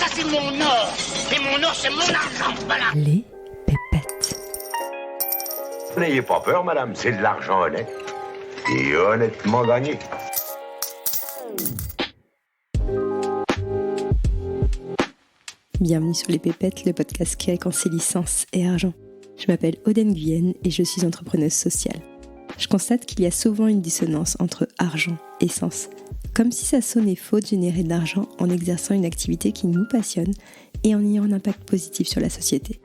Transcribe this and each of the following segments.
Ça, c'est mon or. Et mon or, c'est mon argent. Voilà. Les pépettes. N'ayez pas peur, madame, c'est de l'argent honnête. Et honnêtement gagné. Bienvenue sur Les Pépettes, le podcast qui réconcilie sens et argent. Je m'appelle Audaine Guyenne et je suis entrepreneuse sociale. Je constate qu'il y a souvent une dissonance entre argent et sens. Comme si ça sonnait faux de générer de l'argent en exerçant une activité qui nous passionne et en ayant un impact positif sur la société.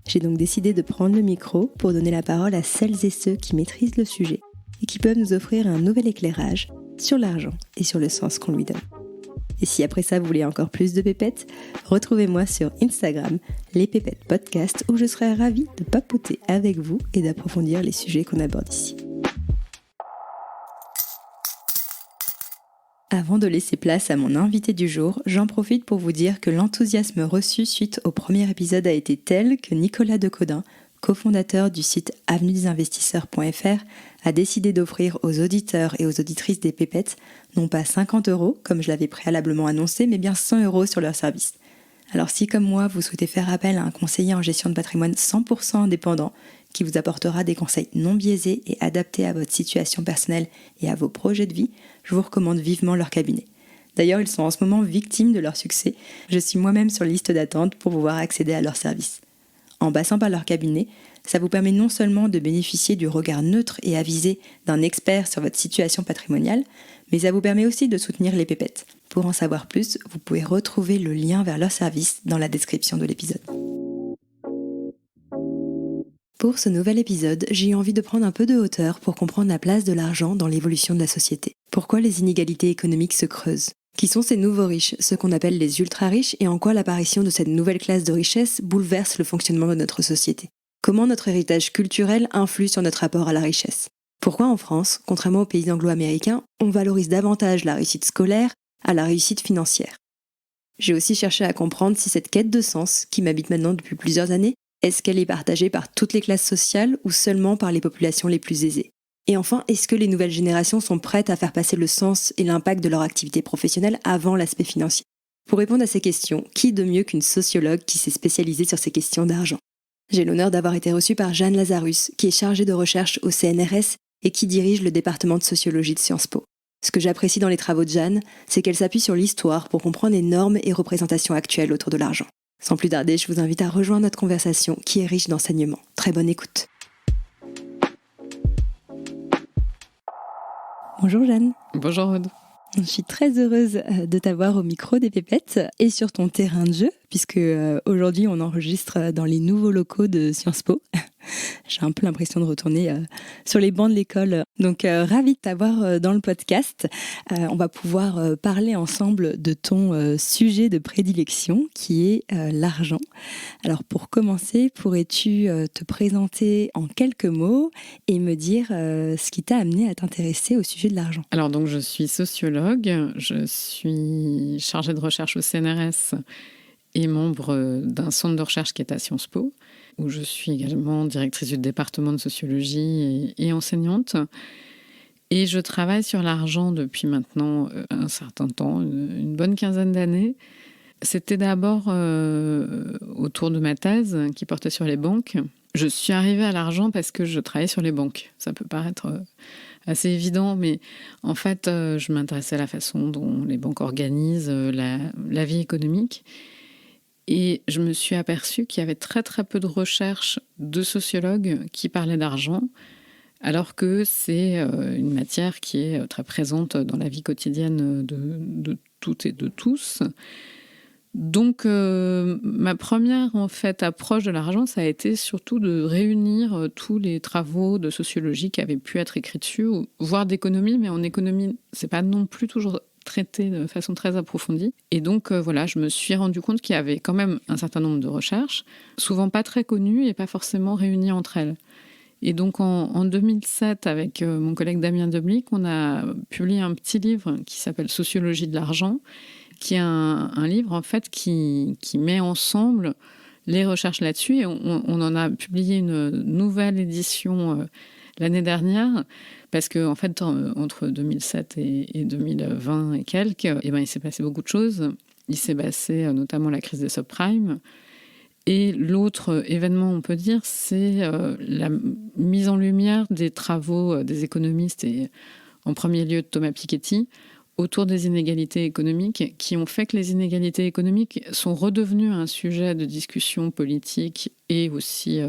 J'ai donc décidé de prendre le micro pour donner la parole à celles et ceux qui maîtrisent le sujet et qui peuvent nous offrir un nouvel éclairage sur l'argent et sur le sens qu'on lui donne. Et si après ça vous voulez encore plus de pépettes, retrouvez-moi sur Instagram, les pépettes podcast, où je serai ravie de papoter avec vous et d'approfondir les sujets qu'on aborde ici. Avant de laisser place à mon invité du jour, j'en profite pour vous dire que l'enthousiasme reçu suite au premier épisode a été tel que Nicolas Decodin, cofondateur du site avenuedesinvestisseurs.fr, a décidé d'offrir aux auditeurs et aux auditrices des pépettes non pas 50 €, comme je l'avais préalablement annoncé, mais bien 100 € sur leur service. Alors si comme moi, vous souhaitez faire appel à un conseiller en gestion de patrimoine 100% indépendant, qui vous apportera des conseils non biaisés et adaptés à votre situation personnelle et à vos projets de vie, je vous recommande vivement leur cabinet. D'ailleurs, ils sont en ce moment victimes de leur succès. Je suis moi-même sur liste d'attente pour pouvoir accéder à leurs services. En passant par leur cabinet, ça vous permet non seulement de bénéficier du regard neutre et avisé d'un expert sur votre situation patrimoniale, mais ça vous permet aussi de soutenir les pépettes. Pour en savoir plus, vous pouvez retrouver le lien vers leur service dans la description de l'épisode. Pour ce nouvel épisode, j'ai eu envie de prendre un peu de hauteur pour comprendre la place de l'argent dans l'évolution de la société. Pourquoi les inégalités économiques se creusent ? Qui sont ces nouveaux riches, ceux qu'on appelle les ultra-riches, et en quoi l'apparition de cette nouvelle classe de richesse bouleverse le fonctionnement de notre société ? Comment notre héritage culturel influe sur notre rapport à la richesse ? Pourquoi en France, contrairement aux pays anglo-américains, on valorise davantage la réussite scolaire à la réussite financière ? J'ai aussi cherché à comprendre si cette quête de sens, qui m'habite maintenant depuis plusieurs années, est-ce qu'elle est partagée par toutes les classes sociales ou seulement par les populations les plus aisées ? Et enfin, est-ce que les nouvelles générations sont prêtes à faire passer le sens et l'impact de leur activité professionnelle avant l'aspect financier ? Pour répondre à ces questions, qui de mieux qu'une sociologue qui s'est spécialisée sur ces questions d'argent ? J'ai l'honneur d'avoir été reçue par Jeanne Lazarus, qui est chargée de recherche au CNRS et qui dirige le département de sociologie de Sciences Po. Ce que j'apprécie dans les travaux de Jeanne, c'est qu'elle s'appuie sur l'histoire pour comprendre les normes et représentations actuelles autour de l'argent. Sans plus tarder, je vous invite à rejoindre notre conversation qui est riche d'enseignements. Très bonne écoute. Bonjour Jeanne. Bonjour Aude. Je suis très heureuse de t'avoir au micro des pépettes et sur ton terrain de jeu, puisque aujourd'hui on enregistre dans les nouveaux locaux de Sciences Po. J'ai un peu l'impression de retourner sur les bancs de l'école. Donc ravie de t'avoir dans le podcast. On va pouvoir parler ensemble de ton sujet de prédilection qui est l'argent. Alors pour commencer, pourrais-tu te présenter en quelques mots et me dire ce qui t'a amené à t'intéresser au sujet de l'argent ? Alors donc je suis sociologue, je suis chargée de recherche au CNRS et membre d'un centre de recherche qui est à Sciences Po, où je suis également directrice du département de sociologie et enseignante. Et je travaille sur l'argent depuis maintenant un certain temps, une bonne quinzaine d'années. C'était d'abord autour de ma thèse qui portait sur les banques. Je suis arrivée à l'argent parce que je travaillais sur les banques. Ça peut paraître assez évident, mais en fait, je m'intéressais à la façon dont les banques organisent la vie économique. Et je me suis aperçue qu'il y avait très très peu de recherches de sociologues qui parlaient d'argent, alors que c'est une matière qui est très présente dans la vie quotidienne de toutes et de tous. Donc ma première en fait approche de l'argent, ça a été surtout de réunir tous les travaux de sociologie qui avaient pu être écrits dessus, voire d'économie, mais en économie, c'est pas non plus toujours traité de façon très approfondie. Et donc, voilà, je me suis rendu compte qu'il y avait quand même un certain nombre de recherches, souvent pas très connues et pas forcément réunies entre elles. Et donc, en 2007, avec mon collègue Damien Deblic, on a publié un petit livre qui s'appelle « Sociologie de l'argent », qui est un livre, en fait, qui met ensemble les recherches là-dessus. Et on en a publié une nouvelle édition l'année dernière, parce qu'en fait, entre 2007 et 2020 et quelques, il s'est passé beaucoup de choses. il s'est passé notamment la crise des subprimes. Et l'autre événement, on peut dire, c'est la mise en lumière des travaux des économistes, et en premier lieu de Thomas Piketty, autour des inégalités économiques, qui ont fait que les inégalités économiques sont redevenues un sujet de discussion politique et aussi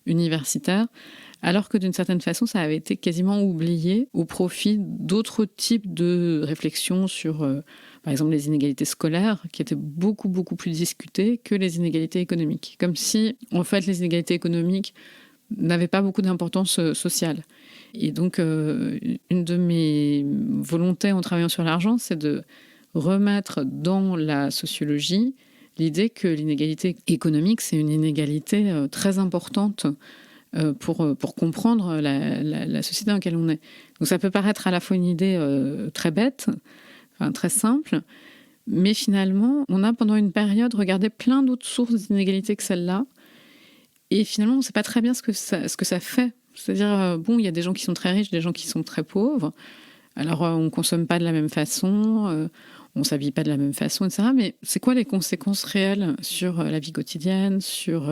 universitaire, alors que d'une certaine façon, ça avait été quasiment oublié au profit d'autres types de réflexions sur, par exemple, les inégalités scolaires, qui étaient beaucoup, beaucoup plus discutées que les inégalités économiques. Comme si, en fait, les inégalités économiques n'avaient pas beaucoup d'importance sociale. Et donc, une de mes volontés en travaillant sur l'argent, c'est de remettre dans la sociologie l'idée que l'inégalité économique, c'est une inégalité très importante pour comprendre la société dans laquelle on est. Donc ça peut paraître à la fois une idée très bête, enfin, très simple, mais finalement, on a pendant une période regardé plein d'autres sources d'inégalités que celle-là, et finalement, on ne sait pas très bien ce que ça fait. C'est-à-dire, il y a des gens qui sont très riches, des gens qui sont très pauvres. Alors, on ne consomme pas de la même façon, on ne s'habille pas de la même façon, etc. Mais c'est quoi les conséquences réelles sur la vie quotidienne, sur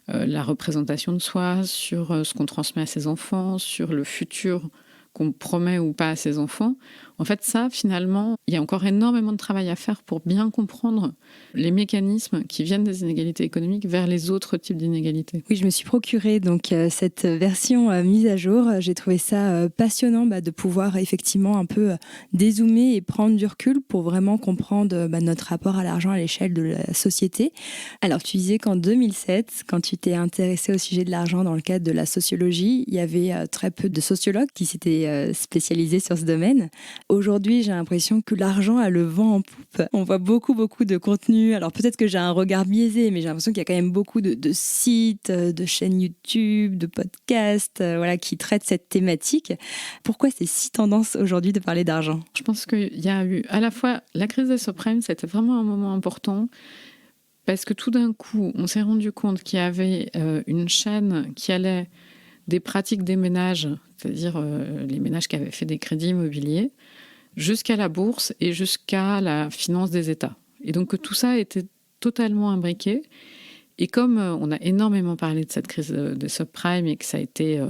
la représentation de soi, sur ce qu'on transmet à ses enfants, sur le futur qu'on promet ou pas à ses enfants? En fait, ça, finalement, il y a encore énormément de travail à faire pour bien comprendre les mécanismes qui viennent des inégalités économiques vers les autres types d'inégalités. Oui, je me suis procuré donc cette version mise à jour. J'ai trouvé ça passionnant de pouvoir effectivement un peu dézoomer et prendre du recul pour vraiment comprendre notre rapport à l'argent à l'échelle de la société. Alors, tu disais qu'en 2007, quand tu t'es intéressé au sujet de l'argent dans le cadre de la sociologie, il y avait très peu de sociologues qui s'étaient spécialisés sur ce domaine. Aujourd'hui, j'ai l'impression que l'argent a le vent en poupe. On voit beaucoup de contenu. Alors peut-être que j'ai un regard biaisé, mais j'ai l'impression qu'il y a quand même beaucoup de sites, de chaînes YouTube, de podcasts qui traitent cette thématique. Pourquoi c'est si tendance aujourd'hui de parler d'argent ? Je pense qu'il y a eu à la fois la crise des subprimes, c'était vraiment un moment important, parce que tout d'un coup, on s'est rendu compte qu'il y avait une chaîne qui allait des pratiques des ménages, c'est-à-dire les ménages qui avaient fait des crédits immobiliers, jusqu'à la bourse et jusqu'à la finance des États. Et donc que tout ça était totalement imbriqué. Et comme on a énormément parlé de cette crise des subprimes et que ça a été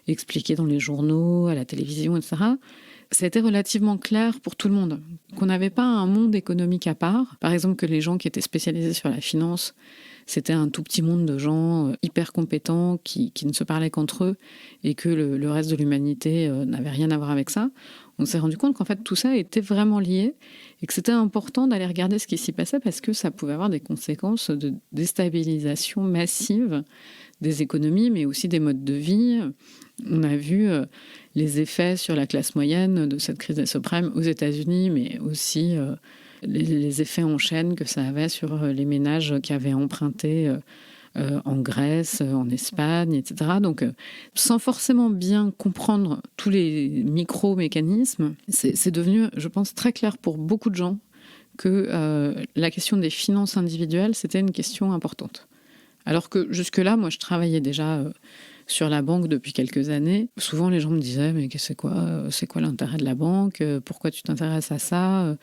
expliqué dans les journaux, à la télévision, etc., ça a été relativement clair pour tout le monde. Qu'on n'avait pas un monde économique à part. Par exemple, que les gens qui étaient spécialisés sur la finance, c'était un tout petit monde de gens hyper compétents qui ne se parlaient qu'entre eux et que le reste de l'humanité n'avait rien à voir avec ça. On s'est rendu compte qu'en fait, tout ça était vraiment lié et que c'était important d'aller regarder ce qui s'y passait parce que ça pouvait avoir des conséquences de déstabilisation massive des économies, mais aussi des modes de vie. On a vu les effets sur la classe moyenne de cette crise des subprimes aux États-Unis, mais aussi les effets en chaîne que ça avait sur les ménages qui avaient emprunté en Grèce, en Espagne, etc. Donc, sans forcément bien comprendre tous les micro-mécanismes, c'est devenu, je pense, très clair pour beaucoup de gens que la question des finances individuelles, c'était une question importante. Alors que jusque-là, moi, je travaillais déjà sur la banque depuis quelques années. Souvent, les gens me disaient « Mais c'est quoi l'intérêt de la banque ? Pourquoi tu t'intéresses à ça ?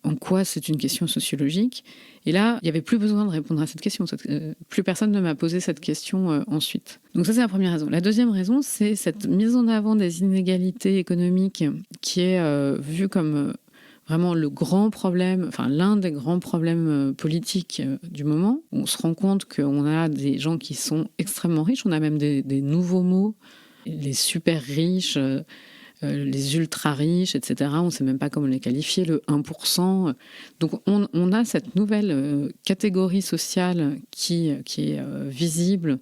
En quoi c'est une question sociologique ?» Et là, il n'y avait plus besoin de répondre à cette question. Plus personne ne m'a posé cette question ensuite. Donc ça, c'est la première raison. La deuxième raison, c'est cette mise en avant des inégalités économiques qui est vue comme vraiment le grand problème, enfin l'un des grands problèmes politiques du moment. On se rend compte qu'on a des gens qui sont extrêmement riches. On a même des nouveaux mots, les super riches, les ultra-riches, etc. On ne sait même pas comment les qualifier, le 1%. Donc on a cette nouvelle catégorie sociale qui est visible.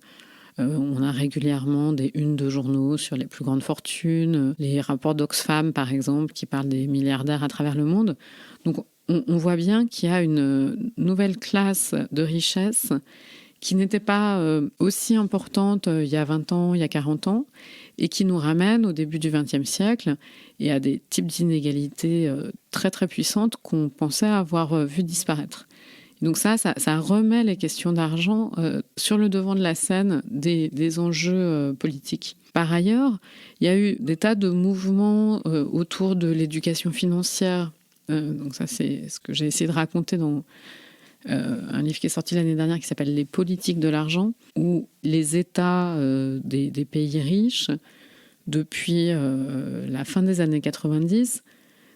On a régulièrement des unes de journaux sur les plus grandes fortunes, les rapports d'Oxfam, par exemple, qui parlent des milliardaires à travers le monde. Donc on voit bien qu'il y a une nouvelle classe de richesse qui n'était pas aussi importante il y a 20 ans, il y a 40 ans, et qui nous ramène au début du XXe siècle et à des types d'inégalités très très puissantes qu'on pensait avoir vu disparaître. Donc ça remet les questions d'argent sur le devant de la scène des enjeux politiques. Par ailleurs, il y a eu des tas de mouvements autour de l'éducation financière Donc ça, c'est ce que j'ai essayé de raconter dans un livre qui est sorti l'année dernière qui s'appelle « Les politiques de l'argent », où les États des pays riches, depuis la fin des années 90,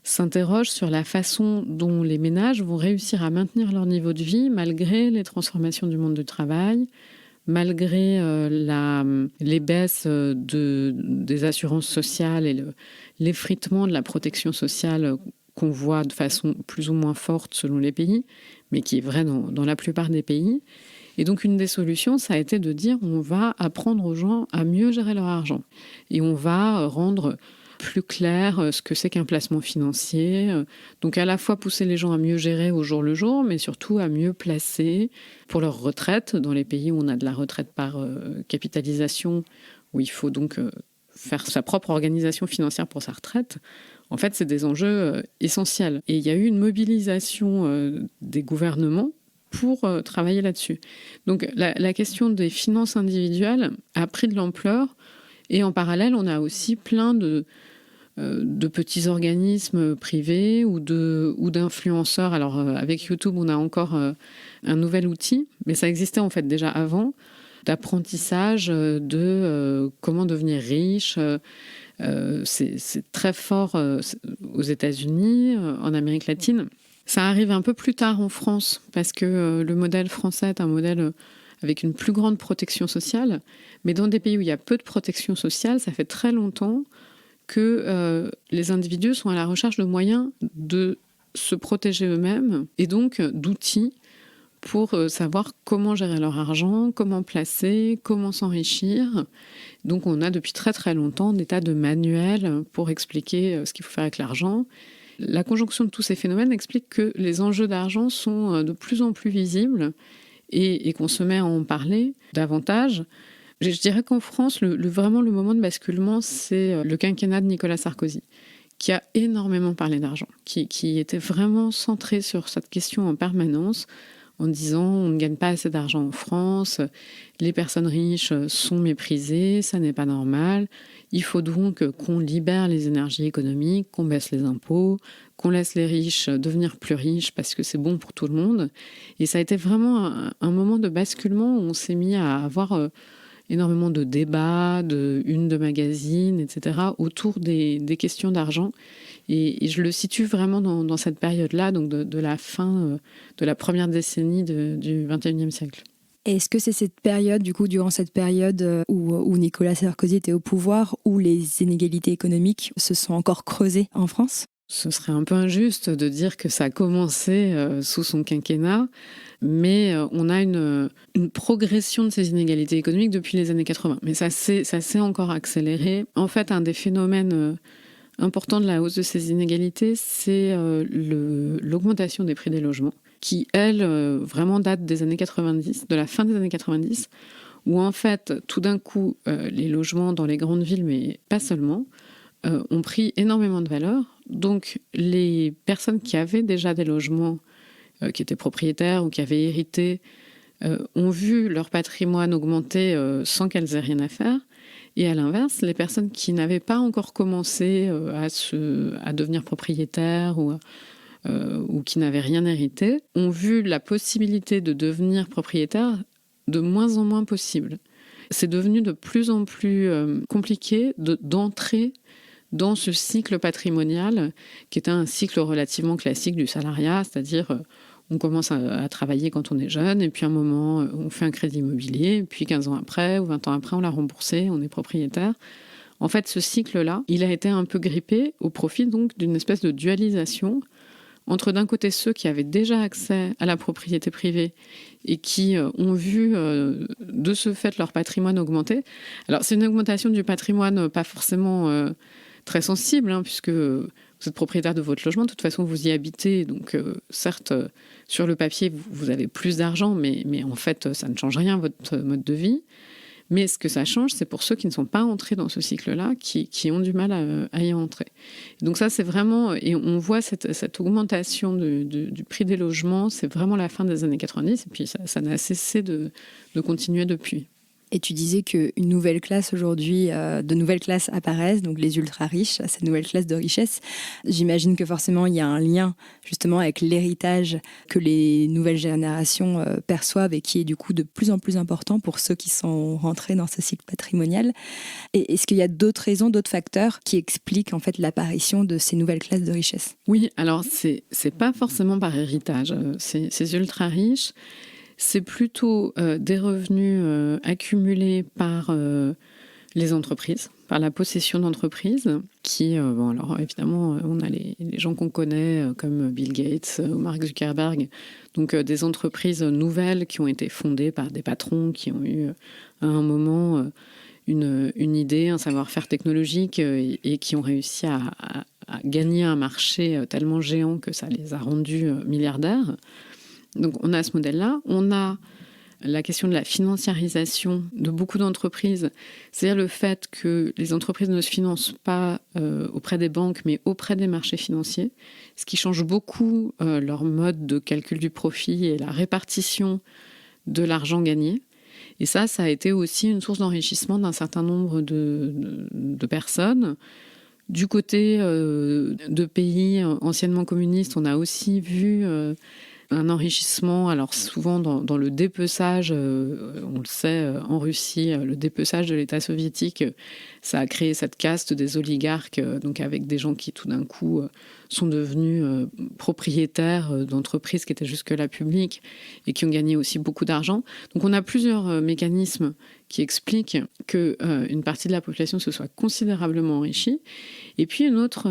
s'interrogent sur la façon dont les ménages vont réussir à maintenir leur niveau de vie malgré les transformations du monde du travail, malgré les baisses des assurances sociales et l'effritement de la protection sociale qu'on voit de façon plus ou moins forte selon les pays, mais qui est vrai dans la plupart des pays. Et donc, une des solutions, ça a été de dire on va apprendre aux gens à mieux gérer leur argent. Et on va rendre plus clair ce que c'est qu'un placement financier. Donc, à la fois pousser les gens à mieux gérer au jour le jour, mais surtout à mieux placer pour leur retraite. Dans les pays où on a de la retraite par capitalisation, où il faut donc faire sa propre organisation financière pour sa retraite, en fait, c'est des enjeux essentiels. Et il y a eu une mobilisation des gouvernements pour travailler là-dessus. Donc, la question des finances individuelles a pris de l'ampleur. Et en parallèle, on a aussi plein de petits organismes privés ou d'influenceurs. Alors, avec YouTube, on a encore un nouvel outil, mais ça existait en fait déjà avant, d'apprentissage de comment devenir riche. C'est très fort aux États-Unis, en Amérique latine. Ça arrive un peu plus tard en France, parce que le modèle français est un modèle avec une plus grande protection sociale. Mais dans des pays où il y a peu de protection sociale, ça fait très longtemps que les individus sont à la recherche de moyens de se protéger eux-mêmes et donc d'outils pour savoir comment gérer leur argent, comment placer, comment s'enrichir. Donc on a depuis très très longtemps des tas de manuels pour expliquer ce qu'il faut faire avec l'argent. La conjonction de tous ces phénomènes explique que les enjeux d'argent sont de plus en plus visibles et qu'on se met à en parler davantage. Je dirais qu'en France, vraiment le moment de basculement, c'est le quinquennat de Nicolas Sarkozy, qui a énormément parlé d'argent, qui était vraiment centré sur cette question en permanence, en disant on ne gagne pas assez d'argent en France, les personnes riches sont méprisées, ça n'est pas normal, il faut donc qu'on libère les énergies économiques, qu'on baisse les impôts, qu'on laisse les riches devenir plus riches parce que c'est bon pour tout le monde. Et ça a été vraiment un moment de basculement où on s'est mis à avoir énormément de débats, de magazines, etc., autour des questions d'argent. Et je le situe vraiment dans cette période-là, donc de la fin de la première décennie du XXIe siècle. Est-ce que c'est cette période, du coup, durant cette période où Nicolas Sarkozy était au pouvoir, où les inégalités économiques se sont encore creusées en France ? Ce serait un peu injuste de dire que ça a commencé sous son quinquennat, mais on a une progression de ces inégalités économiques depuis les années 80. Mais ça s'est encore accéléré. En fait, un des phénomènes importants de la hausse de ces inégalités, c'est l'augmentation des prix des logements, qui, elle, vraiment date des années 90, de la fin des années 90, où en fait, tout d'un coup, les logements dans les grandes villes, mais pas seulement, ont pris énormément de valeur. Donc, les personnes qui avaient déjà des logements, qui étaient propriétaires ou qui avaient hérité, ont vu leur patrimoine augmenter sans qu'elles aient rien à faire. Et à l'inverse, les personnes qui n'avaient pas encore commencé à devenir propriétaires ou qui n'avaient rien hérité, ont vu la possibilité de devenir propriétaire de moins en moins possible. C'est devenu de plus en plus compliqué d'entrer dans ce cycle patrimonial, qui était un cycle relativement classique du salariat, c'est-à-dire on commence à travailler quand on est jeune, et puis à un moment, on fait un crédit immobilier, et puis 15 ans après ou 20 ans après, on l'a remboursé, on est propriétaire. En fait, ce cycle-là, il a été un peu grippé au profit donc d'une espèce de dualisation entre d'un côté ceux qui avaient déjà accès à la propriété privée et qui ont vu de ce fait leur patrimoine augmenter. Alors c'est une augmentation du patrimoine pas forcément très sensible, puisque vous êtes propriétaire de votre logement, de toute façon vous y habitez, donc certes sur le papier vous avez plus d'argent, mais en fait ça ne change rien à votre mode de vie. Mais ce que ça change, c'est pour ceux qui ne sont pas entrés dans ce cycle-là, qui ont du mal à y entrer. Donc ça, c'est vraiment... Et on voit cette augmentation du prix des logements, c'est vraiment la fin des années 90, et puis ça n'a cessé de continuer depuis. Et tu disais qu'une nouvelle classe aujourd'hui, de nouvelles classes apparaissent, donc les ultra-riches, cette nouvelle classe de richesse. J'imagine que forcément, il y a un lien justement avec l'héritage que les nouvelles générations perçoivent et qui est du coup de plus en plus important pour ceux qui sont rentrés dans ce cycle patrimonial. Et est-ce qu'il y a d'autres raisons, d'autres facteurs qui expliquent en fait l'apparition de ces nouvelles classes de richesse? Oui, alors c'est pas forcément par héritage. Ces ultra-riches, c'est plutôt des revenus accumulés par les entreprises, par la possession d'entreprises qui, alors évidemment, on a les gens qu'on connaît comme Bill Gates ou Mark Zuckerberg, donc des entreprises nouvelles qui ont été fondées par des patrons qui ont eu à un moment une idée, un savoir-faire technologique et qui ont réussi à gagner un marché tellement géant que ça les a rendus milliardaires. Donc on a ce modèle-là. On a la question de la financiarisation de beaucoup d'entreprises, c'est-à-dire le fait que les entreprises ne se financent pas auprès des banques, mais auprès des marchés financiers, ce qui change beaucoup leur mode de calcul du profit et la répartition de l'argent gagné. Et ça a été aussi une source d'enrichissement d'un certain nombre de personnes. Du côté de pays anciennement communistes, on a aussi vu un enrichissement, alors souvent dans le dépeçage, on le sait, en Russie, le dépeçage de l'État soviétique, ça a créé cette caste des oligarques, donc avec des gens qui tout d'un coup sont devenus propriétaires d'entreprises qui étaient jusque-là publiques et qui ont gagné aussi beaucoup d'argent. Donc on a plusieurs mécanismes qui expliquent qu'une partie de la population se soit considérablement enrichie. Et puis une autre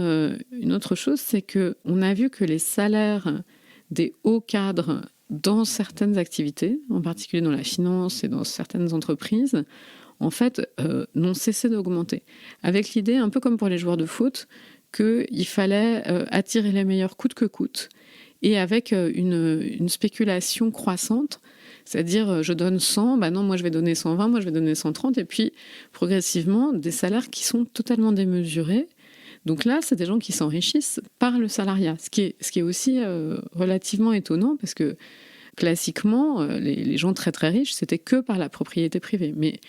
chose, c'est qu'on a vu que les salaires des hauts cadres dans certaines activités, en particulier dans la finance et dans certaines entreprises, en fait, n'ont cessé d'augmenter. Avec l'idée, un peu comme pour les joueurs de foot, qu'il fallait attirer les meilleurs coûte que coûte, et avec une spéculation croissante, c'est-à-dire je donne 100, non, moi je vais donner 120, moi je vais donner 130, et puis progressivement, des salaires qui sont totalement démesurés. Donc là, c'est des gens qui s'enrichissent par le salariat, ce qui est aussi relativement étonnant parce que classiquement, les gens très très riches, c'était que par la propriété privée. Mais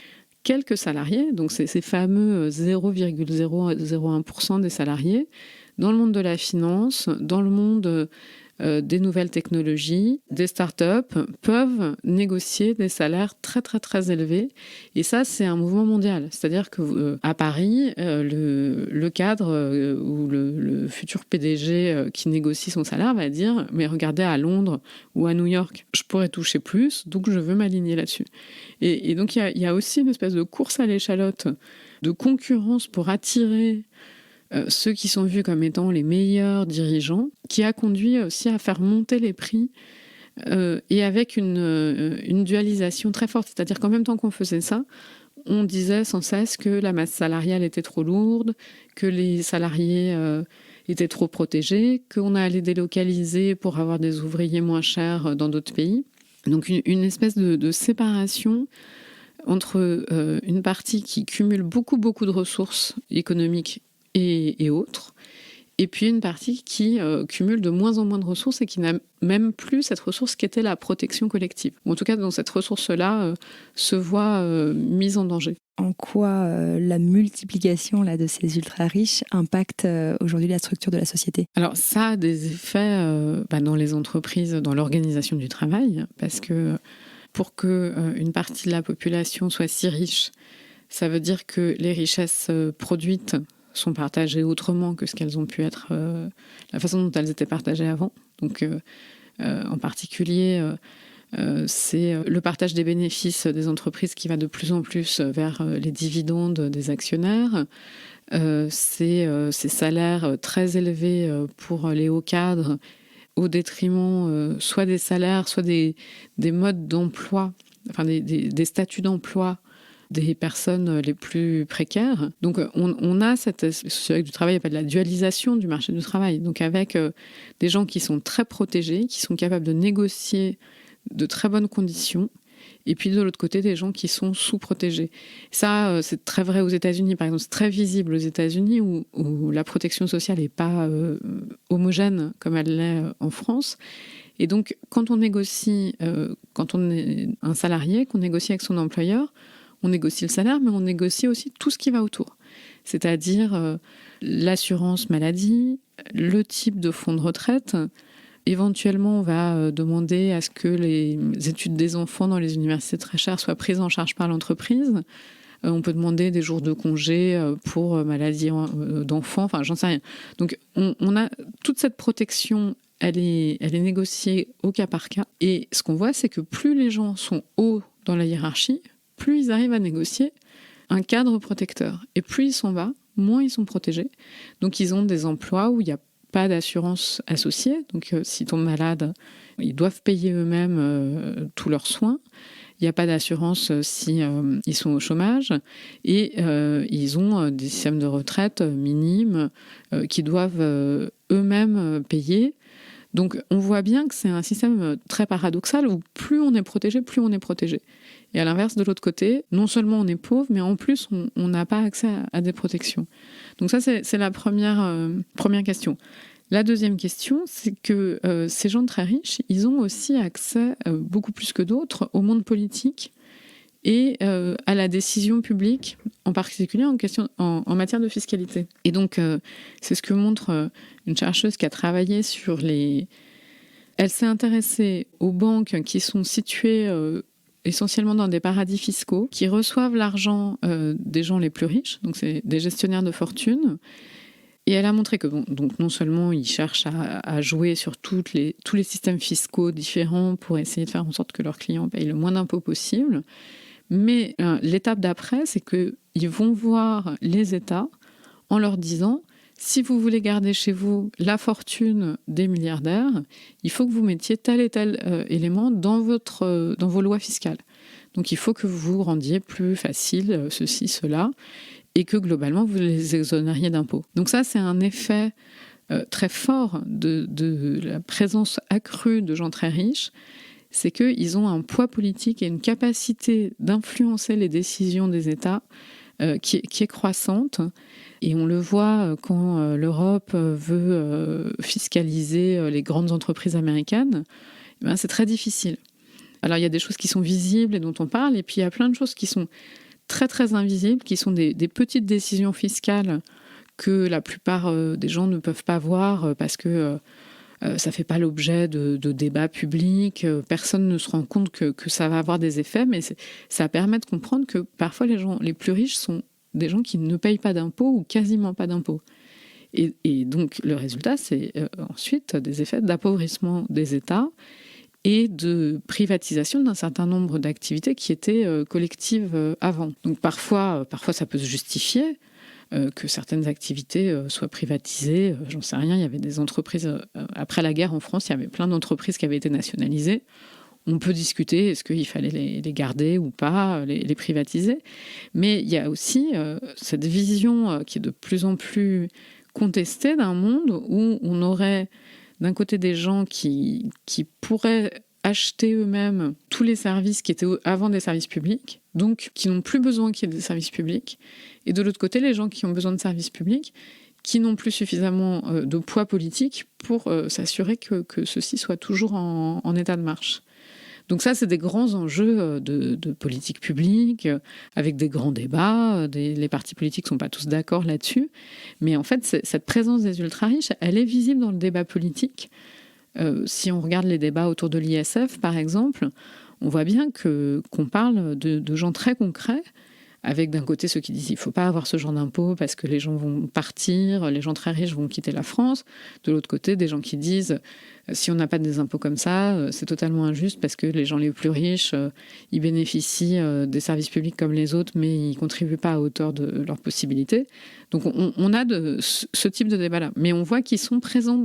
quelques salariés, donc ces fameux 0,001% des salariés, dans le monde de la finance, dans le monde des nouvelles technologies, des startups peuvent négocier des salaires très très très élevés. Et ça, c'est un mouvement mondial. C'est-à-dire que à Paris, le cadre ou le futur PDG qui négocie son salaire va dire « mais regardez à Londres ou à New York, je pourrais toucher plus, donc je veux m'aligner là-dessus ». Et donc il y a aussi une espèce de course à l'échalote, de concurrence pour attirer ceux qui sont vus comme étant les meilleurs dirigeants, qui a conduit aussi à faire monter les prix et avec une dualisation très forte. C'est-à-dire qu'en même temps qu'on faisait ça, on disait sans cesse que la masse salariale était trop lourde, que les salariés étaient trop protégés, qu'on allait délocaliser pour avoir des ouvriers moins chers dans d'autres pays. Donc une espèce de séparation entre une partie qui cumule beaucoup de ressources économiques et autres, et puis une partie qui cumule de moins en moins de ressources et qui n'a même plus cette ressource qui était la protection collective. En tout cas, dans cette ressource-là, se voit mise en danger. En quoi la multiplication de ces ultra-riches impacte aujourd'hui la structure de la société? Alors ça a des effets dans les entreprises, dans l'organisation du travail, parce que pour qu'une partie de la population soit si riche, ça veut dire que les richesses produites sont partagées autrement que ce qu'elles ont pu être, la façon dont elles étaient partagées avant. Donc, en particulier, c'est le partage des bénéfices des entreprises qui va de plus en plus vers les dividendes des actionnaires. C'est ces salaires très élevés pour les hauts cadres au détriment soit des salaires, soit des modes d'emploi, enfin des statuts d'emploi des personnes les plus précaires. Donc on a cette sociologue du travail appelle la dualisation du marché du travail. Donc avec des gens qui sont très protégés, qui sont capables de négocier de très bonnes conditions, et puis de l'autre côté des gens qui sont sous-protégés. Ça, c'est très vrai aux États-Unis, par exemple, c'est très visible aux États-Unis où la protection sociale n'est pas homogène comme elle l'est en France. Et donc, quand on négocie, quand on est un salarié, qu'on négocie avec son employeur, On négocie le salaire, mais on négocie aussi tout ce qui va autour. C'est-à-dire l'assurance maladie, le type de fonds de retraite. Éventuellement, on va demander à ce que les études des enfants dans les universités très chères soient prises en charge par l'entreprise. On peut demander des jours de congé pour maladie d'enfants, enfin, j'en sais rien. Donc, on a toute cette protection, elle est négociée au cas par cas. Et ce qu'on voit, c'est que plus les gens sont hauts dans la hiérarchie, plus ils arrivent à négocier un cadre protecteur. Et plus ils sont bas, moins ils sont protégés. Donc, ils ont des emplois où il n'y a pas d'assurance associée. Donc, s'ils tombent malades, ils doivent payer eux-mêmes tous leurs soins. Il n'y a pas d'assurance si ils sont au chômage. Et ils ont des systèmes de retraite minimes qu'ils doivent eux-mêmes payer. Donc, on voit bien que c'est un système très paradoxal où plus on est protégé, plus on est protégé. Et à l'inverse, de l'autre côté, non seulement on est pauvre, mais en plus, on n'a pas accès à des protections. Donc ça, c'est la première question. La deuxième question, c'est que ces gens très riches, ils ont aussi accès, beaucoup plus que d'autres, au monde politique et à la décision publique, en particulier en matière de fiscalité. Et donc, c'est ce que montre une chercheuse qui a travaillé sur les... Elle s'est intéressée aux banques qui sont situées essentiellement dans des paradis fiscaux, qui reçoivent l'argent des gens les plus riches, donc c'est des gestionnaires de fortune. Et elle a montré que donc non seulement ils cherchent à jouer sur tous les systèmes fiscaux différents pour essayer de faire en sorte que leurs clients payent le moins d'impôts possible, mais l'étape d'après, c'est qu'ils vont voir les États en leur disant « Si vous voulez garder chez vous la fortune des milliardaires, il faut que vous mettiez tel et tel élément dans vos lois fiscales. Donc il faut que vous rendiez plus facile ceci, cela, et que globalement, vous les exonériez d'impôts. » Donc ça, c'est un effet très fort de la présence accrue de gens très riches, c'est qu'ils ont un poids politique et une capacité d'influencer les décisions des États qui est croissante. Et on le voit quand l'Europe veut fiscaliser les grandes entreprises américaines, c'est très difficile. Alors il y a des choses qui sont visibles et dont on parle, et puis il y a plein de choses qui sont très très invisibles, qui sont des petites décisions fiscales que la plupart des gens ne peuvent pas voir parce que ça ne fait pas l'objet de débats publics, personne ne se rend compte que ça va avoir des effets, mais ça permet de comprendre que parfois les gens les plus riches sont des gens qui ne payent pas d'impôts ou quasiment pas d'impôts. Et donc le résultat, c'est ensuite des effets d'appauvrissement des États et de privatisation d'un certain nombre d'activités qui étaient collectives avant. Donc parfois ça peut se justifier que certaines activités soient privatisées. J'en sais rien, il y avait des entreprises... après la guerre en France, il y avait plein d'entreprises qui avaient été nationalisées. On peut discuter, est-ce qu'il fallait les garder ou pas, les privatiser. Mais il y a aussi cette vision qui est de plus en plus contestée d'un monde où on aurait d'un côté des gens qui pourraient acheter eux-mêmes tous les services qui étaient avant des services publics, donc qui n'ont plus besoin qu'il y ait des services publics, et de l'autre côté, les gens qui ont besoin de services publics, qui n'ont plus suffisamment de poids politique pour s'assurer que ceux-ci soient toujours en état de marche. Donc ça, c'est des grands enjeux de politique publique, avec des grands débats. Les partis politiques ne sont pas tous d'accord là-dessus. Mais en fait, cette présence des ultra-riches, elle est visible dans le débat politique. Si on regarde les débats autour de l'ISF, par exemple, on voit bien qu'on parle de gens très concrets, avec d'un côté ceux qui disent qu'il ne faut pas avoir ce genre d'impôt parce que les gens vont partir, les gens très riches vont quitter la France. De l'autre côté, des gens qui disent si on n'a pas des impôts comme ça, c'est totalement injuste parce que les gens les plus riches, ils bénéficient des services publics comme les autres, mais ils ne contribuent pas à hauteur de leurs possibilités. Donc on a ce type de débat-là. Mais on voit qu'ils sont présents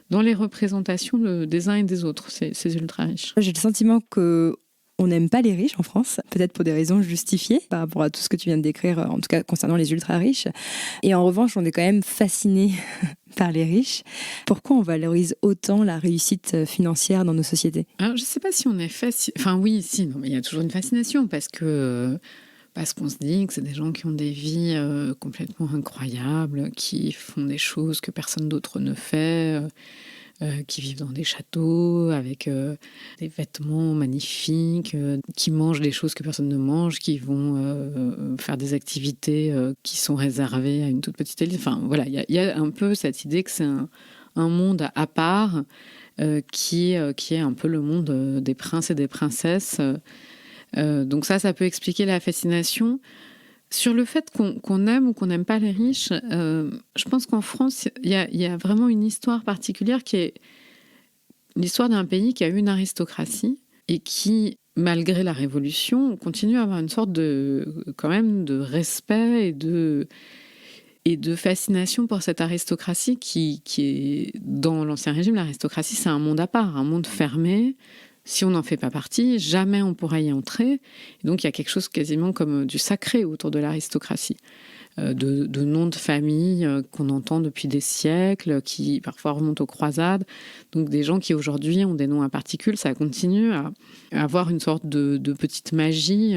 dans les représentations des uns et des autres, ces ultra-riches. J'ai le sentiment que on n'aime pas les riches en France, peut-être pour des raisons justifiées par rapport à tout ce que tu viens de décrire, en tout cas concernant les ultra-riches. Et en revanche, on est quand même fasciné par les riches. Pourquoi on valorise autant la réussite financière dans nos sociétés ? Alors, je ne sais pas si on est fasciné. Enfin oui, si, non, mais il y a toujours une fascination parce qu'on se dit que c'est des gens qui ont des vies complètement incroyables, qui font des choses que personne d'autre ne fait, qui vivent dans des châteaux avec des vêtements magnifiques, qui mangent des choses que personne ne mange, qui vont faire des activités qui sont réservées à une toute petite élite. Enfin voilà, il y a un peu cette idée que c'est un monde à part qui est un peu le monde des princes et des princesses. Donc ça peut expliquer la fascination. Sur le fait qu'on aime ou qu'on n'aime pas les riches, je pense qu'en France, il y a vraiment une histoire particulière qui est l'histoire d'un pays qui a eu une aristocratie et qui, malgré la Révolution, continue à avoir une sorte quand même de respect et de fascination pour cette aristocratie qui est, dans l'Ancien Régime, l'aristocratie, c'est un monde à part, un monde fermé. Si on n'en fait pas partie, jamais on pourra y entrer. Et donc, il y a quelque chose quasiment comme du sacré autour de l'aristocratie. De noms de famille qu'on entend depuis des siècles, qui parfois remontent aux croisades. Donc, des gens qui aujourd'hui ont des noms à particules, ça continue à avoir une sorte de petite magie.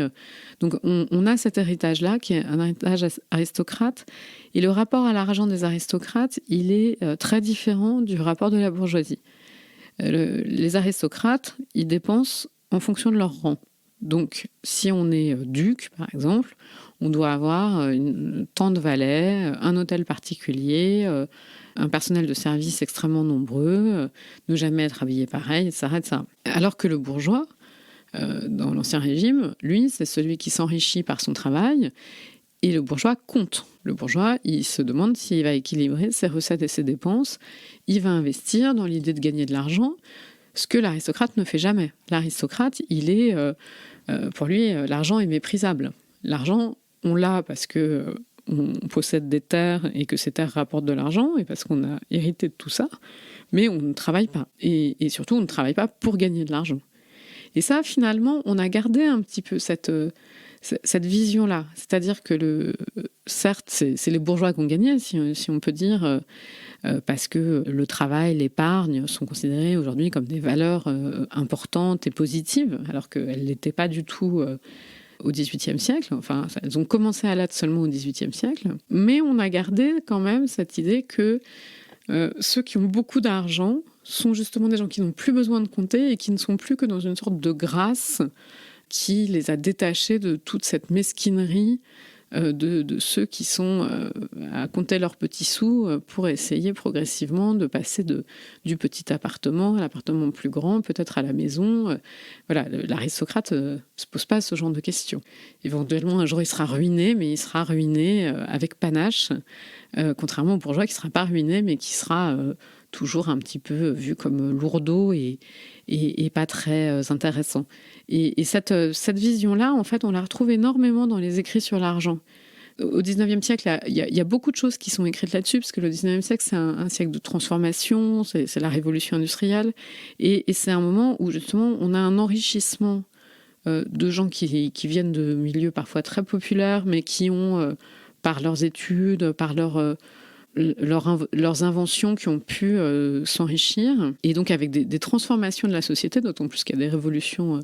Donc, on a cet héritage-là, qui est un héritage aristocrate. Et le rapport à l'argent des aristocrates, il est très différent du rapport de la bourgeoisie. Les aristocrates, ils dépensent en fonction de leur rang. Donc, si on est duc, par exemple, on doit avoir tant de valets, un hôtel particulier, un personnel de service extrêmement nombreux, ne jamais être habillé pareil, etc. Alors que le bourgeois, dans l'Ancien Régime, lui, c'est celui qui s'enrichit par son travail. Et le bourgeois compte. Le bourgeois, il se demande s'il va équilibrer ses recettes et ses dépenses. Il va investir dans l'idée de gagner de l'argent, ce que l'aristocrate ne fait jamais. L'aristocrate, pour lui, l'argent est méprisable. L'argent, on l'a parce que on possède des terres et que ces terres rapportent de l'argent et parce qu'on a hérité de tout ça, mais on ne travaille pas. Et surtout, on ne travaille pas pour gagner de l'argent. Et ça, finalement, on a gardé un petit peu cette vision-là. C'est-à-dire que, certes, c'est les bourgeois qui ont gagné, si on peut dire, parce que le travail, l'épargne sont considérés aujourd'hui comme des valeurs importantes et positives, alors qu'elles ne l'étaient pas du tout au XVIIIe siècle. Enfin, elles ont commencé à l'être seulement au XVIIIe siècle. Mais on a gardé quand même cette idée que ceux qui ont beaucoup d'argent sont justement des gens qui n'ont plus besoin de compter et qui ne sont plus que dans une sorte de grâce qui les a détachés de toute cette mesquinerie de ceux qui sont à compter leurs petits sous pour essayer progressivement de passer du petit appartement à l'appartement plus grand, peut-être à la maison. Voilà, l'aristocrate ne se pose pas ce genre de questions. Éventuellement, un jour, il sera ruiné, mais il sera ruiné avec panache, contrairement au bourgeois qui ne sera pas ruiné, mais qui sera toujours un petit peu vu comme lourdeau et pas très intéressant. Et cette vision-là, en fait, on la retrouve énormément dans les écrits sur l'argent. Au XIXe siècle, il y a beaucoup de choses qui sont écrites là-dessus, parce que le XIXe siècle, c'est un siècle de transformation, c'est la révolution industrielle, et c'est un moment où, justement, on a un enrichissement de gens qui viennent de milieux parfois très populaires, mais qui ont, par leurs études, par leurs inventions qui ont pu s'enrichir, et donc avec des transformations de la société, d'autant plus qu'il y a des révolutions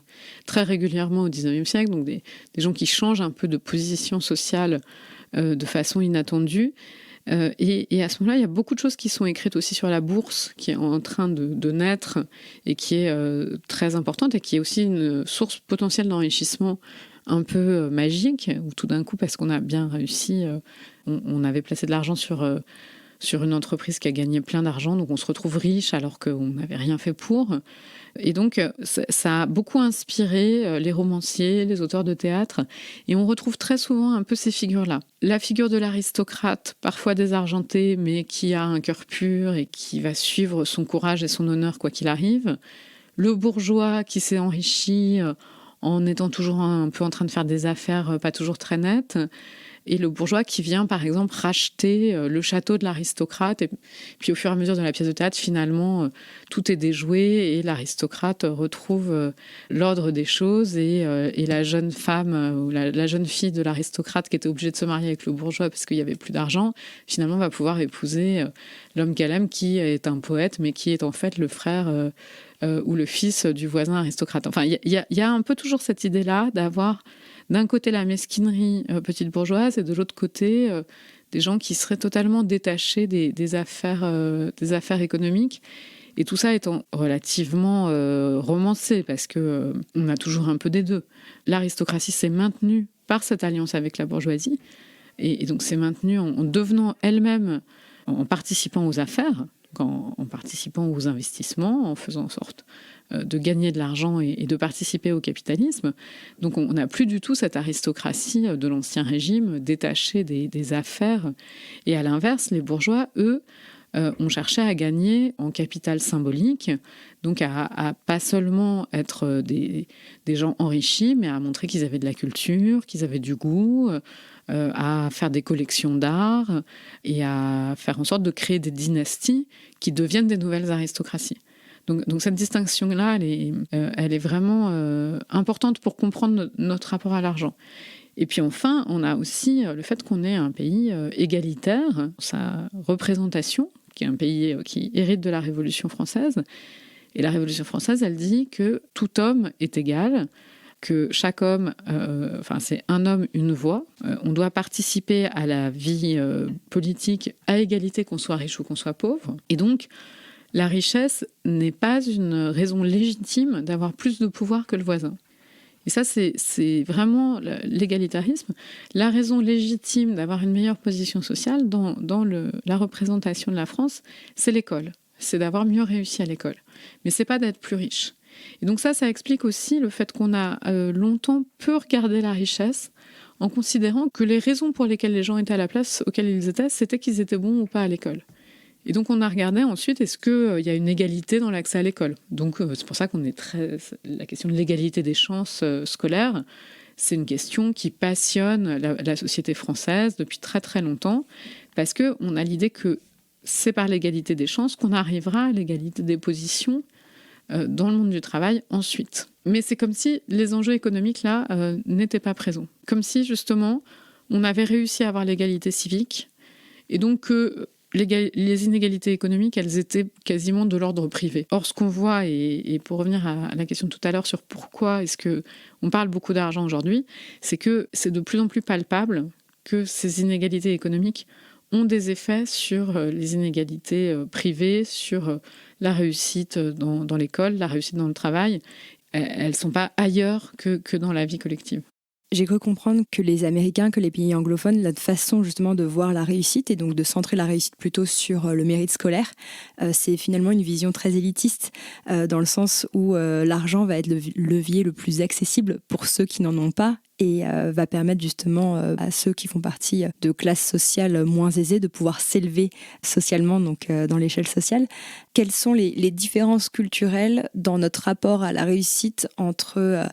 très régulièrement au XIXe siècle, donc des gens qui changent un peu de position sociale de façon inattendue. Et à ce moment-là, il y a beaucoup de choses qui sont écrites aussi sur la bourse, qui est en train de naître et qui est très importante et qui est aussi une source potentielle d'enrichissement un peu magique, où tout d'un coup, parce qu'on a bien réussi, on avait placé de l'argent sur une entreprise qui a gagné plein d'argent, donc on se retrouve riche alors qu'on n'avait rien fait pour. Et donc, ça a beaucoup inspiré les romanciers, les auteurs de théâtre, et on retrouve très souvent un peu ces figures-là. La figure de l'aristocrate, parfois désargenté, mais qui a un cœur pur et qui va suivre son courage et son honneur quoi qu'il arrive. Le bourgeois qui s'est enrichi en étant toujours un peu en train de faire des affaires pas toujours très nettes. Et le bourgeois qui vient, par exemple, racheter le château de l'aristocrate. Et puis, au fur et à mesure de la pièce de théâtre, finalement, tout est déjoué et l'aristocrate retrouve l'ordre des choses. Et la jeune femme ou la jeune fille de l'aristocrate qui était obligée de se marier avec le bourgeois parce qu'il n'y avait plus d'argent, finalement, va pouvoir épouser l'homme qu'elle aime, qui est un poète, mais qui est en fait le frère ou le fils du voisin aristocrate. Enfin, il y a un peu toujours cette idée-là d'avoir d'un côté la mesquinerie petite bourgeoise et de l'autre côté des gens qui seraient totalement détachés des affaires économiques. Et tout ça étant relativement romancé, parce que on a toujours un peu des deux. L'aristocratie s'est maintenue par cette alliance avec la bourgeoisie, et donc s'est maintenue en devenant elle-même, en participant aux affaires, en participant aux investissements, en faisant en sorte de gagner de l'argent et de participer au capitalisme. Donc on n'a plus du tout cette aristocratie de l'Ancien Régime détachée des affaires. Et à l'inverse, les bourgeois, eux, ont cherché à gagner en capital symbolique, donc à pas seulement être des gens enrichis, mais à montrer qu'ils avaient de la culture, qu'ils avaient du goût, à faire des collections d'art et à faire en sorte de créer des dynasties qui deviennent des nouvelles aristocraties. Donc cette distinction-là, elle est vraiment importante pour comprendre notre rapport à l'argent. Et puis enfin, on a aussi le fait qu'on est un pays égalitaire, sa représentation, qui est un pays qui hérite de la Révolution française. Et la Révolution française, elle dit que tout homme est égal, que chaque homme, c'est un homme, une voix. On doit participer à la vie politique à égalité, qu'on soit riche ou qu'on soit pauvre. Et donc, la richesse n'est pas une raison légitime d'avoir plus de pouvoir que le voisin. Et ça, c'est vraiment l'égalitarisme. La raison légitime d'avoir une meilleure position sociale dans la représentation de la France, c'est l'école. C'est d'avoir mieux réussi à l'école. Mais c'est pas d'être plus riche. Et donc ça explique aussi le fait qu'on a longtemps peu regardé la richesse en considérant que les raisons pour lesquelles les gens étaient à la place auxquelles ils étaient, c'était qu'ils étaient bons ou pas à l'école. Et donc on a regardé ensuite, est-ce qu'il y a une égalité dans l'accès à l'école ? Donc c'est pour ça qu'on est la question de l'égalité des chances scolaires, c'est une question qui passionne la société française depuis très très longtemps, parce qu'on a l'idée que c'est par l'égalité des chances qu'on arrivera à l'égalité des positions dans le monde du travail ensuite. Mais c'est comme si les enjeux économiques là n'étaient pas présents. Comme si justement on avait réussi à avoir l'égalité civique, et donc les inégalités économiques, elles étaient quasiment de l'ordre privé. Or, ce qu'on voit, et pour revenir à la question de tout à l'heure sur pourquoi est-ce qu'on parle beaucoup d'argent aujourd'hui, c'est que c'est de plus en plus palpable que ces inégalités économiques ont des effets sur les inégalités privées, sur la réussite dans l'école, la réussite dans le travail. Elles ne sont pas ailleurs que dans la vie collective. J'ai cru comprendre que les Américains, que les pays anglophones, notre façon justement de voir la réussite et donc de centrer la réussite plutôt sur le mérite scolaire, c'est finalement une vision très élitiste dans le sens où l'argent va être le levier le plus accessible pour ceux qui n'en ont pas et va permettre justement à ceux qui font partie de classes sociales moins aisées de pouvoir s'élever socialement, donc dans l'échelle sociale. Quelles sont les différences culturelles dans notre rapport à la réussite entre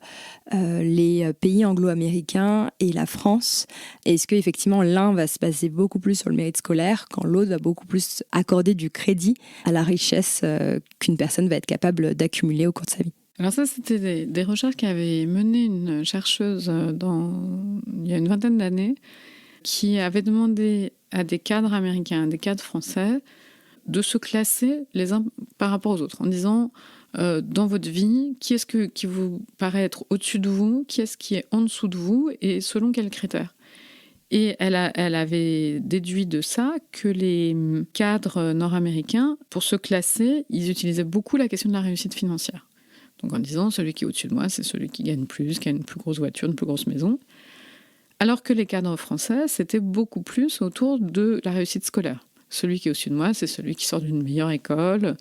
les pays anglo-américains et la France? Est-ce qu'effectivement l'un va se baser beaucoup plus sur le mérite scolaire quand l'autre va beaucoup plus accorder du crédit à la richesse qu'une personne va être capable d'accumuler au cours de sa vie? Alors ça, c'était des recherches qu'avait mené une chercheuse il y a une vingtaine d'années, qui avait demandé à des cadres américains, à des cadres français, de se classer les uns par rapport aux autres, en disant, dans votre vie, qui est-ce qui vous paraît être au-dessus de vous, qui est-ce qui est en dessous de vous, et selon quels critères. Et elle avait déduit de ça que les cadres nord-américains, pour se classer, ils utilisaient beaucoup la question de la réussite financière. Donc en disant, celui qui est au-dessus de moi, c'est celui qui gagne plus, qui a une plus grosse voiture, une plus grosse maison. Alors que les cadres français, c'était beaucoup plus autour de la réussite scolaire. Celui qui est au-dessus de moi, c'est celui qui sort d'une meilleure école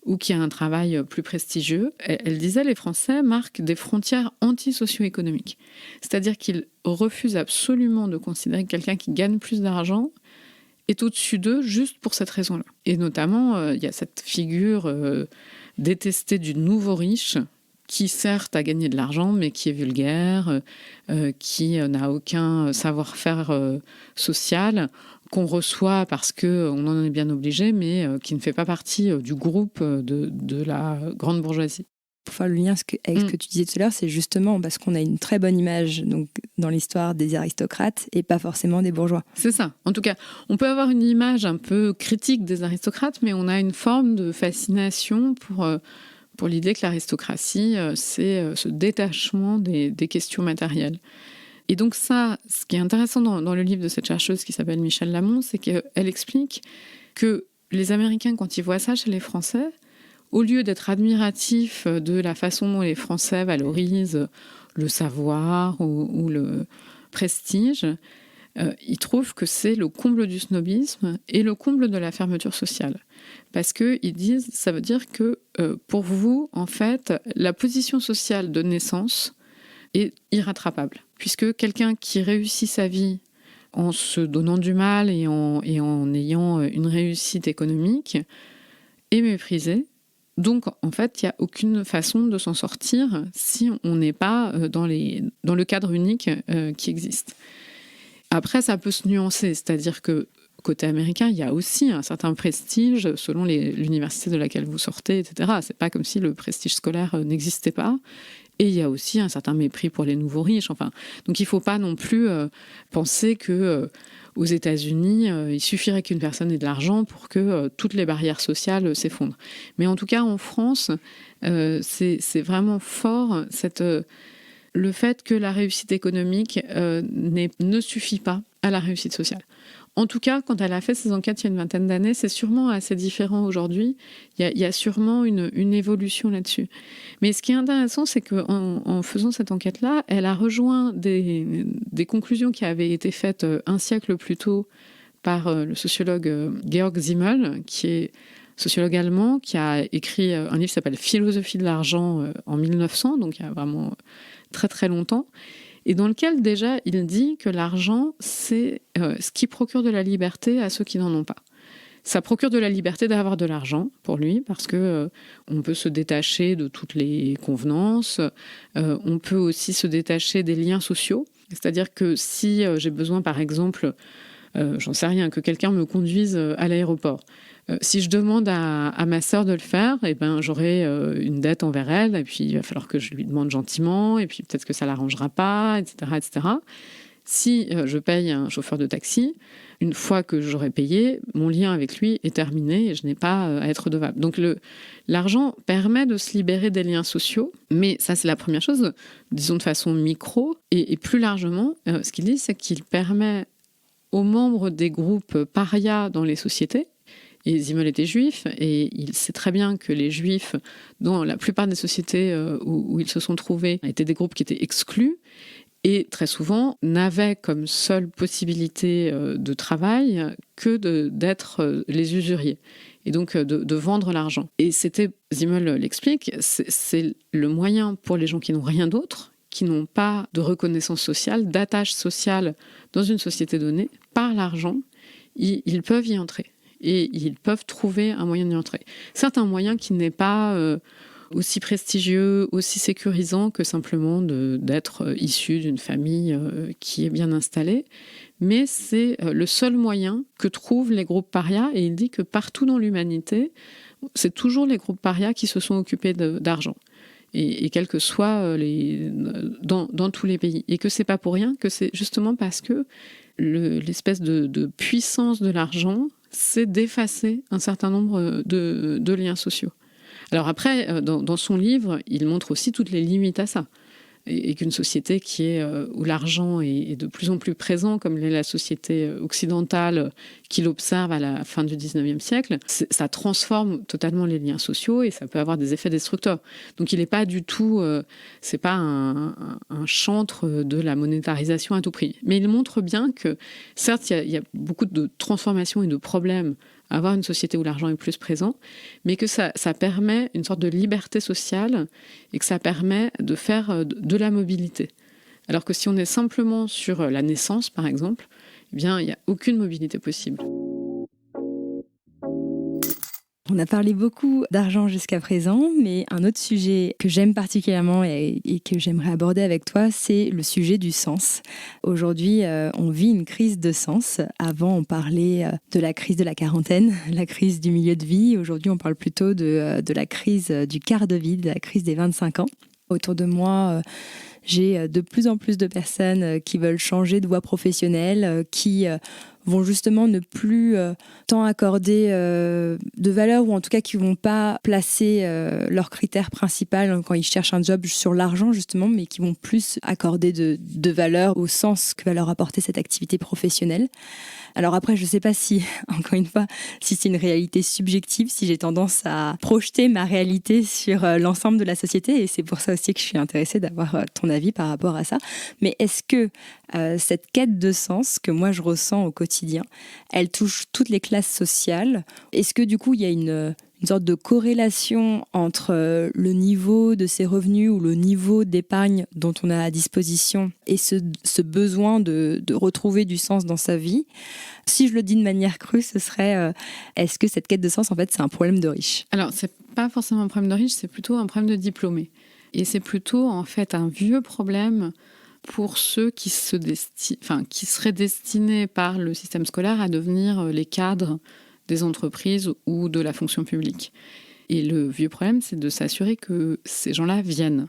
ou qui a un travail plus prestigieux. Elle disait, les Français marquent des frontières anti-socio-économiques. C'est-à-dire qu'ils refusent absolument de considérer que quelqu'un qui gagne plus d'argent est au-dessus d'eux juste pour cette raison-là. Et notamment, il y a cette figure détestée du nouveau riche qui certes a gagné de l'argent, mais qui est vulgaire, qui n'a aucun savoir-faire social, qu'on reçoit parce qu'on en est bien obligé, mais qui ne fait pas partie du groupe de la grande bourgeoisie. Pour faire le lien avec ce que tu disais tout à l'heure, c'est justement parce qu'on a une très bonne image donc, dans l'histoire des aristocrates et pas forcément des bourgeois. C'est ça. En tout cas, on peut avoir une image un peu critique des aristocrates, mais on a une forme de fascination pour l'idée que l'aristocratie, c'est ce détachement des questions matérielles. Et donc ça, ce qui est intéressant dans le livre de cette chercheuse qui s'appelle Michèle Lamont, c'est qu'elle explique que les Américains, quand ils voient ça chez les Français, au lieu d'être admiratif de la façon dont les Français valorisent le savoir ou le prestige, ils trouvent que c'est le comble du snobisme et le comble de la fermeture sociale. Parce qu'ils disent, ça veut dire que pour vous, en fait, la position sociale de naissance est irrattrapable. Puisque quelqu'un qui réussit sa vie en se donnant du mal et en ayant une réussite économique est méprisé. Donc, en fait, il n'y a aucune façon de s'en sortir si on n'est pas dans le cadre unique qui existe. Après, ça peut se nuancer, c'est-à-dire que côté américain, il y a aussi un certain prestige selon l'université de laquelle vous sortez, etc. C'est pas comme si le prestige scolaire n'existait pas. Et il y a aussi un certain mépris pour les nouveaux riches. Enfin, donc il ne faut pas non plus penser que aux États-Unis, il suffirait qu'une personne ait de l'argent pour que toutes les barrières sociales s'effondrent. Mais en tout cas, en France, c'est vraiment fort le fait que la réussite économique ne suffit pas à la réussite sociale. En tout cas, quand elle a fait ses enquêtes il y a une vingtaine d'années, c'est sûrement assez différent aujourd'hui. Il y a sûrement une évolution là-dessus. Mais ce qui est intéressant, c'est qu'en faisant cette enquête-là, elle a rejoint des conclusions qui avaient été faites un siècle plus tôt par le sociologue Georg Simmel, qui est sociologue allemand, qui a écrit un livre qui s'appelle « Philosophie de l'argent » en 1900, donc il y a vraiment très très longtemps, et dans lequel déjà il dit que l'argent, c'est ce qui procure de la liberté à ceux qui n'en ont pas. Ça procure de la liberté d'avoir de l'argent pour lui, parce que on peut se détacher de toutes les convenances, on peut aussi se détacher des liens sociaux. C'est-à-dire que si j'ai besoin, par exemple, j'en sais rien, que quelqu'un me conduise à l'aéroport, si je demande à ma sœur de le faire, eh ben, j'aurai une dette envers elle, et puis il va falloir que je lui demande gentiment, et puis peut-être que ça ne l'arrangera pas, etc., etc. Si je paye un chauffeur de taxi, une fois que j'aurai payé, mon lien avec lui est terminé et je n'ai pas à être redevable. Donc l'argent permet de se libérer des liens sociaux, mais ça c'est la première chose, disons de façon micro, et plus largement, ce qu'il dit, c'est qu'il permet aux membres des groupes parias dans les sociétés. Et Simmel était juif, et il sait très bien que les juifs, dans la plupart des sociétés où ils se sont trouvés, étaient des groupes qui étaient exclus, et très souvent n'avaient comme seule possibilité de travail que d'être les usuriers, et donc de vendre l'argent. Et Simmel l'explique, c'est le moyen pour les gens qui n'ont rien d'autre, qui n'ont pas de reconnaissance sociale, d'attache sociale dans une société donnée, par l'argent, ils peuvent y entrer. Et ils peuvent trouver un moyen d'y entrer. Certes, un moyen qui n'est pas aussi prestigieux, aussi sécurisant que simplement d'être issu d'une famille qui est bien installée, mais c'est le seul moyen que trouvent les groupes parias, et il dit que partout dans l'humanité, c'est toujours les groupes parias qui se sont occupés d'argent. Et quels que soient dans tous les pays. Et que c'est pas pour rien, que c'est justement parce que l'espèce de puissance de l'argent, c'est d'effacer un certain nombre de liens sociaux. Alors après, dans son livre, il montre aussi toutes les limites à ça. Et qu'une société où l'argent est de plus en plus présent, comme l'est la société occidentale qu'il observe à la fin du 19e siècle, ça transforme totalement les liens sociaux et ça peut avoir des effets destructeurs. Donc il n'est pas du tout... c'est pas un chantre de la monétarisation à tout prix. Mais il montre bien que, certes, il y a beaucoup de transformations et de problèmes à avoir une société où l'argent est plus présent, mais que ça permet une sorte de liberté sociale et que ça permet de faire de la mobilité. Alors que si on est simplement sur la naissance, par exemple, eh bien, il n'y a aucune mobilité possible. On a parlé beaucoup d'argent jusqu'à présent, mais un autre sujet que j'aime particulièrement et que j'aimerais aborder avec toi, c'est le sujet du sens. Aujourd'hui, on vit une crise de sens. Avant, on parlait de la crise de la quarantaine, la crise du milieu de vie. Aujourd'hui, on parle plutôt de la crise du quart de vie, de la crise des 25 ans. Autour de moi, j'ai de plus en plus de personnes qui veulent changer de voie professionnelle, qui vont justement ne plus tant accorder de valeur, ou en tout cas qui vont pas placer leur critère principal quand ils cherchent un job sur l'argent justement, mais qui vont plus accorder de valeur au sens que va leur apporter cette activité professionnelle. Alors après, je sais pas si, encore une fois, si c'est une réalité subjective, si j'ai tendance à projeter ma réalité sur l'ensemble de la société, et c'est pour ça aussi que je suis intéressée d'avoir ton avis par rapport à ça. Mais est-ce que cette quête de sens que moi je ressens au quotidien, elle touche toutes les classes sociales? Est-ce que du coup, il y a une sorte de corrélation entre le niveau de ses revenus ou le niveau d'épargne dont on a à disposition et ce besoin de retrouver du sens dans sa vie? Si je le dis de manière crue, ce serait est-ce que cette quête de sens, en fait, c'est un problème de riches? Alors, c'est pas forcément un problème de riches, c'est plutôt un problème de diplômés. Et c'est plutôt, en fait, un vieux problème pour ceux qui seraient destinés par le système scolaire à devenir les cadres des entreprises ou de la fonction publique. Et le vieux problème, c'est de s'assurer que ces gens-là viennent.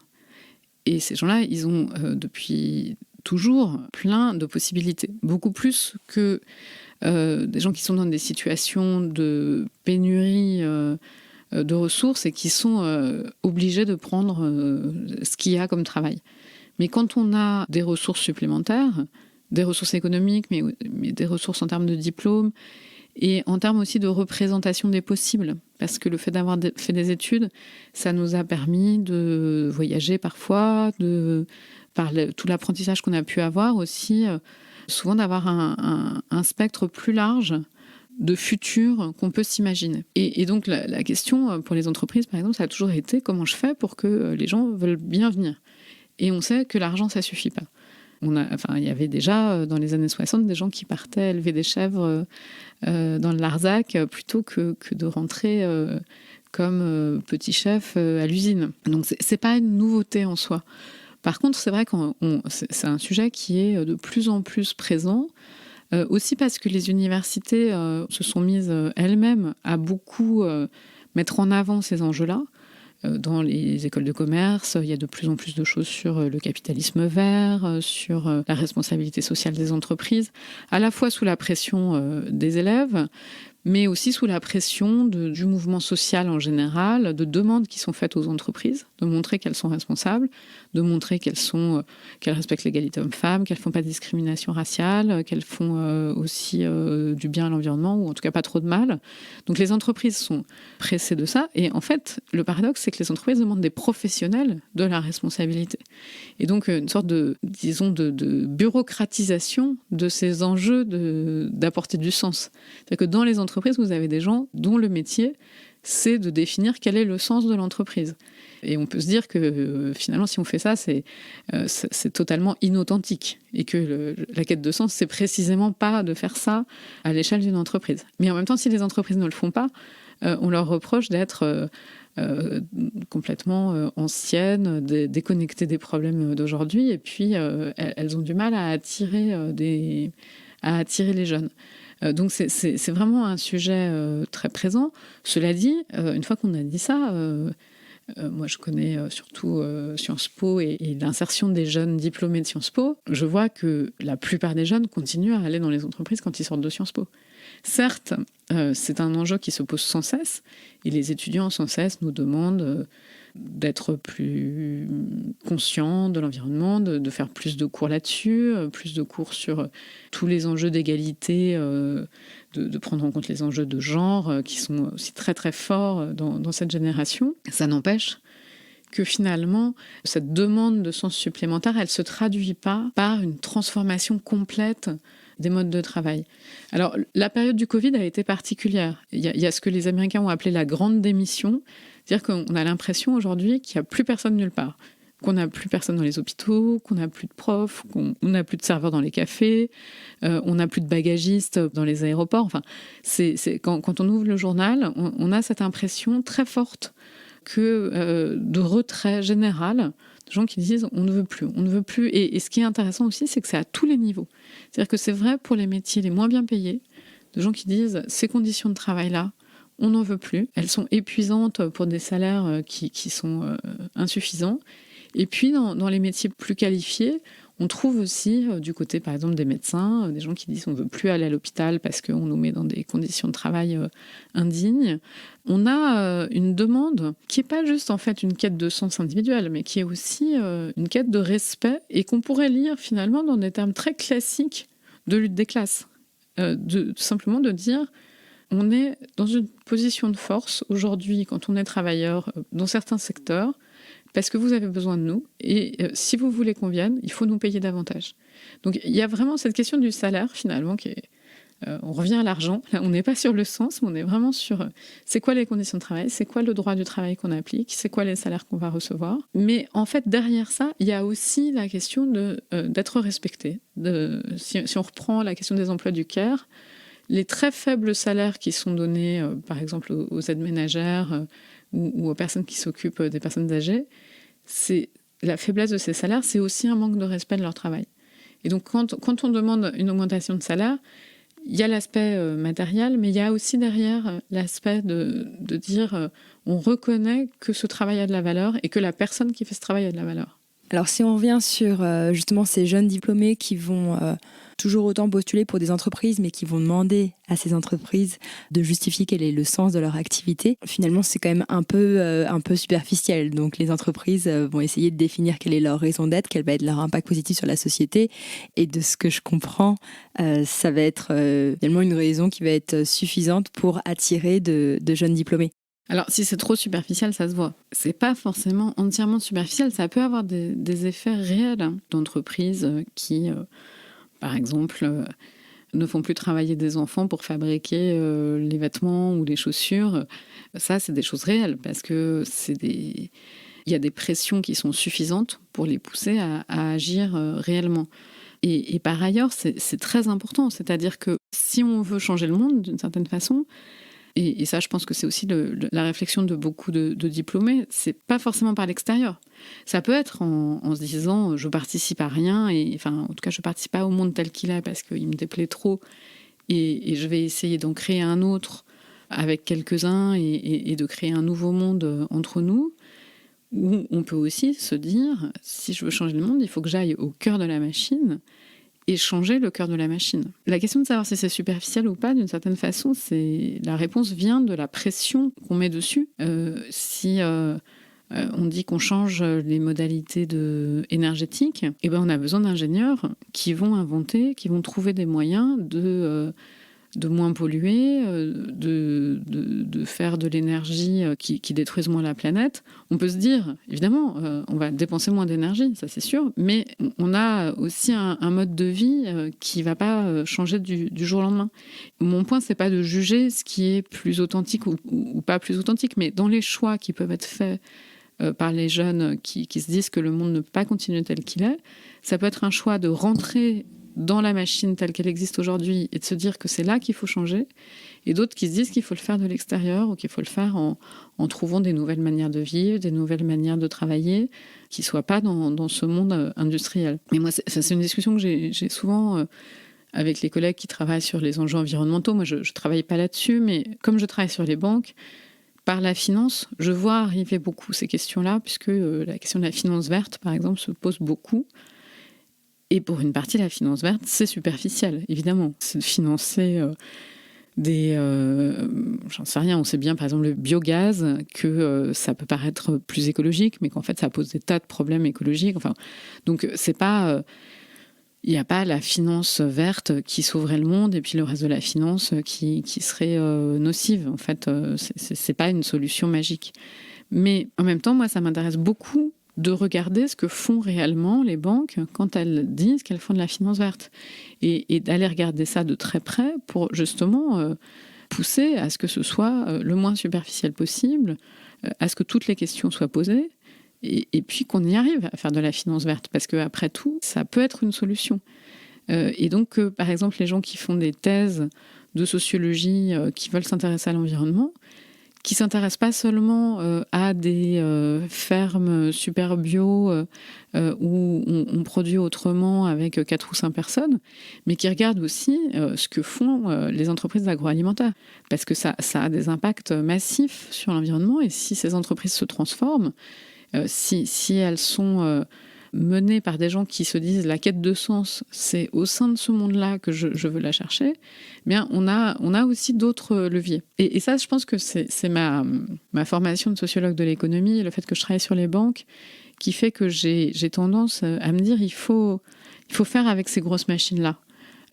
Et ces gens-là, ils ont depuis toujours plein de possibilités, beaucoup plus que des gens qui sont dans des situations de pénurie de ressources et qui sont obligés de prendre ce qu'il y a comme travail. Mais quand on a des ressources supplémentaires, des ressources économiques, mais des ressources en termes de diplôme, et en termes aussi de représentation des possibles, parce que le fait d'avoir fait des études, ça nous a permis de voyager parfois, par tout l'apprentissage qu'on a pu avoir aussi, souvent d'avoir un spectre plus large de futur qu'on peut s'imaginer. Et donc la question pour les entreprises, par exemple, ça a toujours été comment je fais pour que les gens veulent bien venir. Et on sait que l'argent, ça suffit pas. Il y avait déjà, dans les années 60, des gens qui partaient élever des chèvres dans le Larzac plutôt que de rentrer comme petit chef à l'usine. Donc, c'est pas une nouveauté en soi. Par contre, c'est vrai que c'est un sujet qui est de plus en plus présent, aussi parce que les universités se sont mises elles-mêmes à beaucoup mettre en avant ces enjeux-là. Dans les écoles de commerce, il y a de plus en plus de choses sur le capitalisme vert, sur la responsabilité sociale des entreprises, à la fois sous la pression des élèves, mais aussi sous la pression du mouvement social en général, de demandes qui sont faites aux entreprises, de montrer qu'elles sont responsables, de montrer qu'elles respectent l'égalité homme-femme, qu'elles ne font pas de discrimination raciale, qu'elles font aussi du bien à l'environnement, ou en tout cas pas trop de mal. Donc les entreprises sont pressées de ça. Et en fait, le paradoxe, c'est que les entreprises demandent des professionnels de la responsabilité. Et donc une sorte de bureaucratisation de ces enjeux d'apporter du sens. C'est-à-dire que dans les entreprises, vous avez des gens dont le métier, c'est de définir quel est le sens de l'entreprise. Et on peut se dire que finalement, si on fait ça, c'est totalement inauthentique. Et que la quête de sens, c'est précisément pas de faire ça à l'échelle d'une entreprise. Mais en même temps, si les entreprises ne le font pas, on leur reproche d'être complètement anciennes, déconnectées des problèmes d'aujourd'hui. Et puis, elles ont du mal à attirer les jeunes. Donc c'est vraiment un sujet très présent. Cela dit, une fois qu'on a dit ça, moi je connais surtout Sciences Po et l'insertion des jeunes diplômés de Sciences Po. Je vois que la plupart des jeunes continuent à aller dans les entreprises quand ils sortent de Sciences Po. Certes, c'est un enjeu qui se pose sans cesse, et les étudiants sans cesse nous demandent d'être plus conscients de l'environnement, de faire plus de cours là-dessus, plus de cours sur tous les enjeux d'égalité, de prendre en compte les enjeux de genre qui sont aussi très très forts dans cette génération. Ça n'empêche que finalement, cette demande de sens supplémentaire, elle ne se traduit pas par une transformation complète des modes de travail. Alors, la période du Covid a été particulière. Il y a ce que les Américains ont appelé la grande démission, c'est-à-dire qu'on a l'impression aujourd'hui qu'il n'y a plus personne nulle part, qu'on n'a plus personne dans les hôpitaux, qu'on n'a plus de profs, qu'on n'a plus de serveurs dans les cafés, on n'a plus de bagagistes dans les aéroports. Enfin, quand on ouvre le journal, on a cette impression très forte de retrait général, de gens qui disent on ne veut plus. Et ce qui est intéressant aussi, c'est que c'est à tous les niveaux. C'est-à-dire que c'est vrai pour les métiers les moins bien payés, de gens qui disent ces conditions de travail-là, on n'en veut plus. Elles sont épuisantes pour des salaires qui sont insuffisants. Et puis, dans les métiers plus qualifiés, on trouve aussi du côté, par exemple, des médecins, des gens qui disent qu'on ne veut plus aller à l'hôpital parce qu'on nous met dans des conditions de travail indignes. On a une demande qui n'est pas juste en fait une quête de sens individuel, mais qui est aussi une quête de respect et qu'on pourrait lire finalement dans des termes très classiques de lutte des classes. Simplement de dire on est dans une position de force aujourd'hui quand on est travailleur dans certains secteurs parce que vous avez besoin de nous et si vous voulez qu'on vienne, il faut nous payer davantage. Donc il y a vraiment cette question du salaire finalement qui est... on revient à l'argent, là, on n'est pas sur le sens, mais on est vraiment sur c'est quoi les conditions de travail, c'est quoi le droit du travail qu'on applique, c'est quoi les salaires qu'on va recevoir. Mais en fait, derrière ça, il y a aussi la question d'être respecté. Si on reprend la question des emplois du CARE, les très faibles salaires qui sont donnés, par exemple, aux aides ménagères ou aux personnes qui s'occupent des personnes âgées, c'est la faiblesse de ces salaires, c'est aussi un manque de respect de leur travail. Et donc, quand on demande une augmentation de salaire, il y a l'aspect matériel, mais il y a aussi derrière l'aspect de dire on reconnaît que ce travail a de la valeur et que la personne qui fait ce travail a de la valeur. Alors si on revient sur justement ces jeunes diplômés qui vont toujours autant postuler pour des entreprises, mais qui vont demander à ces entreprises de justifier quel est le sens de leur activité, finalement c'est quand même un peu superficiel. Donc les entreprises vont essayer de définir quelle est leur raison d'être, quel va être leur impact positif sur la société. Et de ce que je comprends, ça va être finalement une raison qui va être suffisante pour attirer de jeunes diplômés. Alors, si c'est trop superficiel, ça se voit. C'est pas forcément entièrement superficiel. Ça peut avoir des effets réels d'entreprises qui, par exemple, ne font plus travailler des enfants pour fabriquer les vêtements ou les chaussures. Ça, c'est des choses réelles parce que il y a des pressions qui sont suffisantes pour les pousser à agir réellement. Et par ailleurs, c'est très important. C'est-à-dire que si on veut changer le monde d'une certaine façon, et ça, je pense que c'est aussi la réflexion de beaucoup de diplômés. C'est pas forcément par l'extérieur. Ça peut être en se disant je participe à rien, en tout cas je participe pas au monde tel qu'il est parce qu'il me déplaît trop, et je vais essayer d'en créer un autre avec quelques-uns et de créer un nouveau monde entre nous. Ou on peut aussi se dire si je veux changer le monde, il faut que j'aille au cœur de la machine et changer le cœur de la machine. La question de savoir si c'est superficiel ou pas, d'une certaine façon, la réponse vient de la pression qu'on met dessus. Si on dit qu'on change les modalités énergétiques, eh ben on a besoin d'ingénieurs qui vont inventer, qui vont trouver des moyens de moins polluer, de faire de l'énergie qui détruise moins la planète. On peut se dire, évidemment, on va dépenser moins d'énergie, ça c'est sûr, mais on a aussi un mode de vie qui ne va pas changer du jour au lendemain. Mon point, c'est pas de juger ce qui est plus authentique ou pas plus authentique, mais dans les choix qui peuvent être faits par les jeunes qui se disent que le monde ne peut pas continuer tel qu'il est, ça peut être un choix de rentrer dans la machine telle qu'elle existe aujourd'hui et de se dire que c'est là qu'il faut changer, et d'autres qui se disent qu'il faut le faire de l'extérieur ou qu'il faut le faire en trouvant des nouvelles manières de vivre, des nouvelles manières de travailler qui ne soient pas dans ce monde industriel. Mais moi, c'est une discussion que j'ai souvent avec les collègues qui travaillent sur les enjeux environnementaux. Moi, je ne travaille pas là-dessus, mais comme je travaille sur les banques, par la finance, je vois arriver beaucoup ces questions-là, puisque la question de la finance verte, par exemple, se pose beaucoup. Et pour une partie, la finance verte, c'est superficiel, évidemment. C'est de financer j'en sais rien, on sait bien, par exemple, le biogaz, que ça peut paraître plus écologique, mais qu'en fait, ça pose des tas de problèmes écologiques. Donc, c'est pas... Il n'y a pas la finance verte qui sauverait le monde et puis le reste de la finance qui serait nocive. En fait, c'est pas une solution magique. Mais en même temps, moi, ça m'intéresse beaucoup de regarder ce que font réellement les banques quand elles disent qu'elles font de la finance verte. Et d'aller regarder ça de très près pour justement pousser à ce que ce soit le moins superficiel possible, à ce que toutes les questions soient posées, et puis qu'on y arrive à faire de la finance verte. Parce qu'après tout, ça peut être une solution. Et donc, par exemple, les gens qui font des thèses de sociologie, qui veulent s'intéresser à l'environnement, qui ne s'intéressent pas seulement à des fermes super bio où on produit autrement avec 4 ou 5 personnes, mais qui regardent aussi ce que font les entreprises agroalimentaires. Parce que ça a des impacts massifs sur l'environnement, et si ces entreprises se transforment, si elles sont menées par des gens qui se disent la quête de sens, c'est au sein de ce monde-là que je veux la chercher, eh bien on a aussi d'autres leviers. Et ça, je pense que c'est ma formation de sociologue de l'économie, le fait que je travaille sur les banques, qui fait que j'ai tendance à me dire il faut faire avec ces grosses machines-là.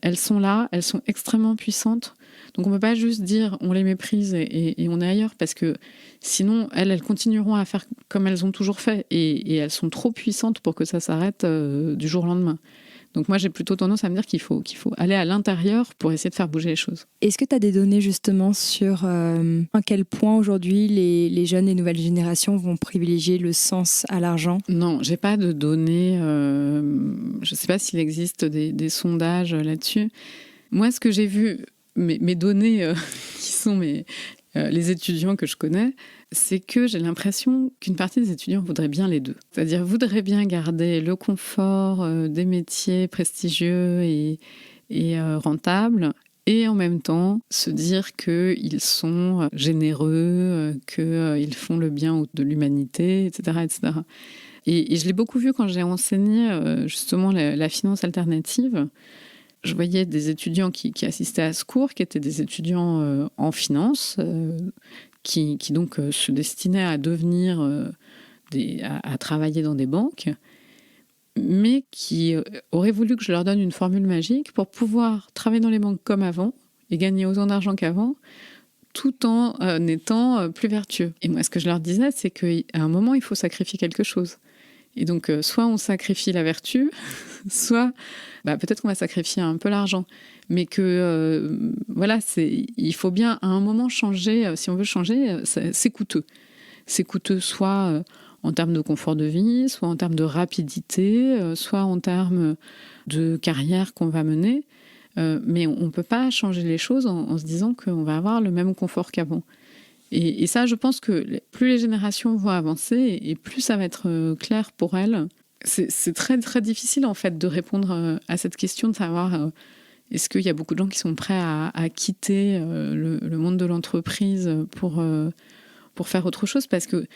Elles sont là, elles sont extrêmement puissantes. Donc on ne peut pas juste dire on les méprise et on est ailleurs, parce que sinon elles continueront à faire comme elles ont toujours fait et elles sont trop puissantes pour que ça s'arrête du jour au lendemain. Donc moi j'ai plutôt tendance à me dire qu'il faut aller à l'intérieur pour essayer de faire bouger les choses. Est-ce que tu as des données justement sur à quel point aujourd'hui les jeunes et nouvelles générations vont privilégier le sens à l'argent ? Non, j'ai pas de données. Je sais pas s'il existe des sondages là-dessus. Moi, ce que j'ai vu, mes données qui sont les étudiants que je connais, c'est que j'ai l'impression qu'une partie des étudiants voudraient bien les deux. C'est-à-dire voudraient bien garder le confort des métiers prestigieux et rentables, et en même temps se dire qu'ils sont généreux, qu'ils font le bien de l'humanité, etc. etc. Et je l'ai beaucoup vu quand j'ai enseigné justement la finance alternative. Je voyais des étudiants qui assistaient à ce cours, qui étaient des étudiants en finance, qui donc se destinaient à devenir, à travailler dans des banques, mais qui auraient voulu que je leur donne une formule magique pour pouvoir travailler dans les banques comme avant et gagner autant d'argent qu'avant, tout en étant plus vertueux. Et moi, ce que je leur disais, c'est qu'à un moment, il faut sacrifier quelque chose. Et donc, soit on sacrifie la vertu, soit peut-être qu'on va sacrifier un peu l'argent. Mais que, il faut bien à un moment changer. Si on veut changer, c'est coûteux. C'est coûteux soit en termes de confort de vie, soit en termes de rapidité, soit en termes de carrière qu'on va mener. Mais on ne peut pas changer les choses en se disant qu'on va avoir le même confort qu'avant. Et ça, je pense que plus les générations vont avancer et plus ça va être clair pour elles. C'est très, très difficile, en fait, de répondre à cette question, de savoir est-ce qu'il y a beaucoup de gens qui sont prêts à quitter le monde de l'entreprise pour faire autre chose. Parce que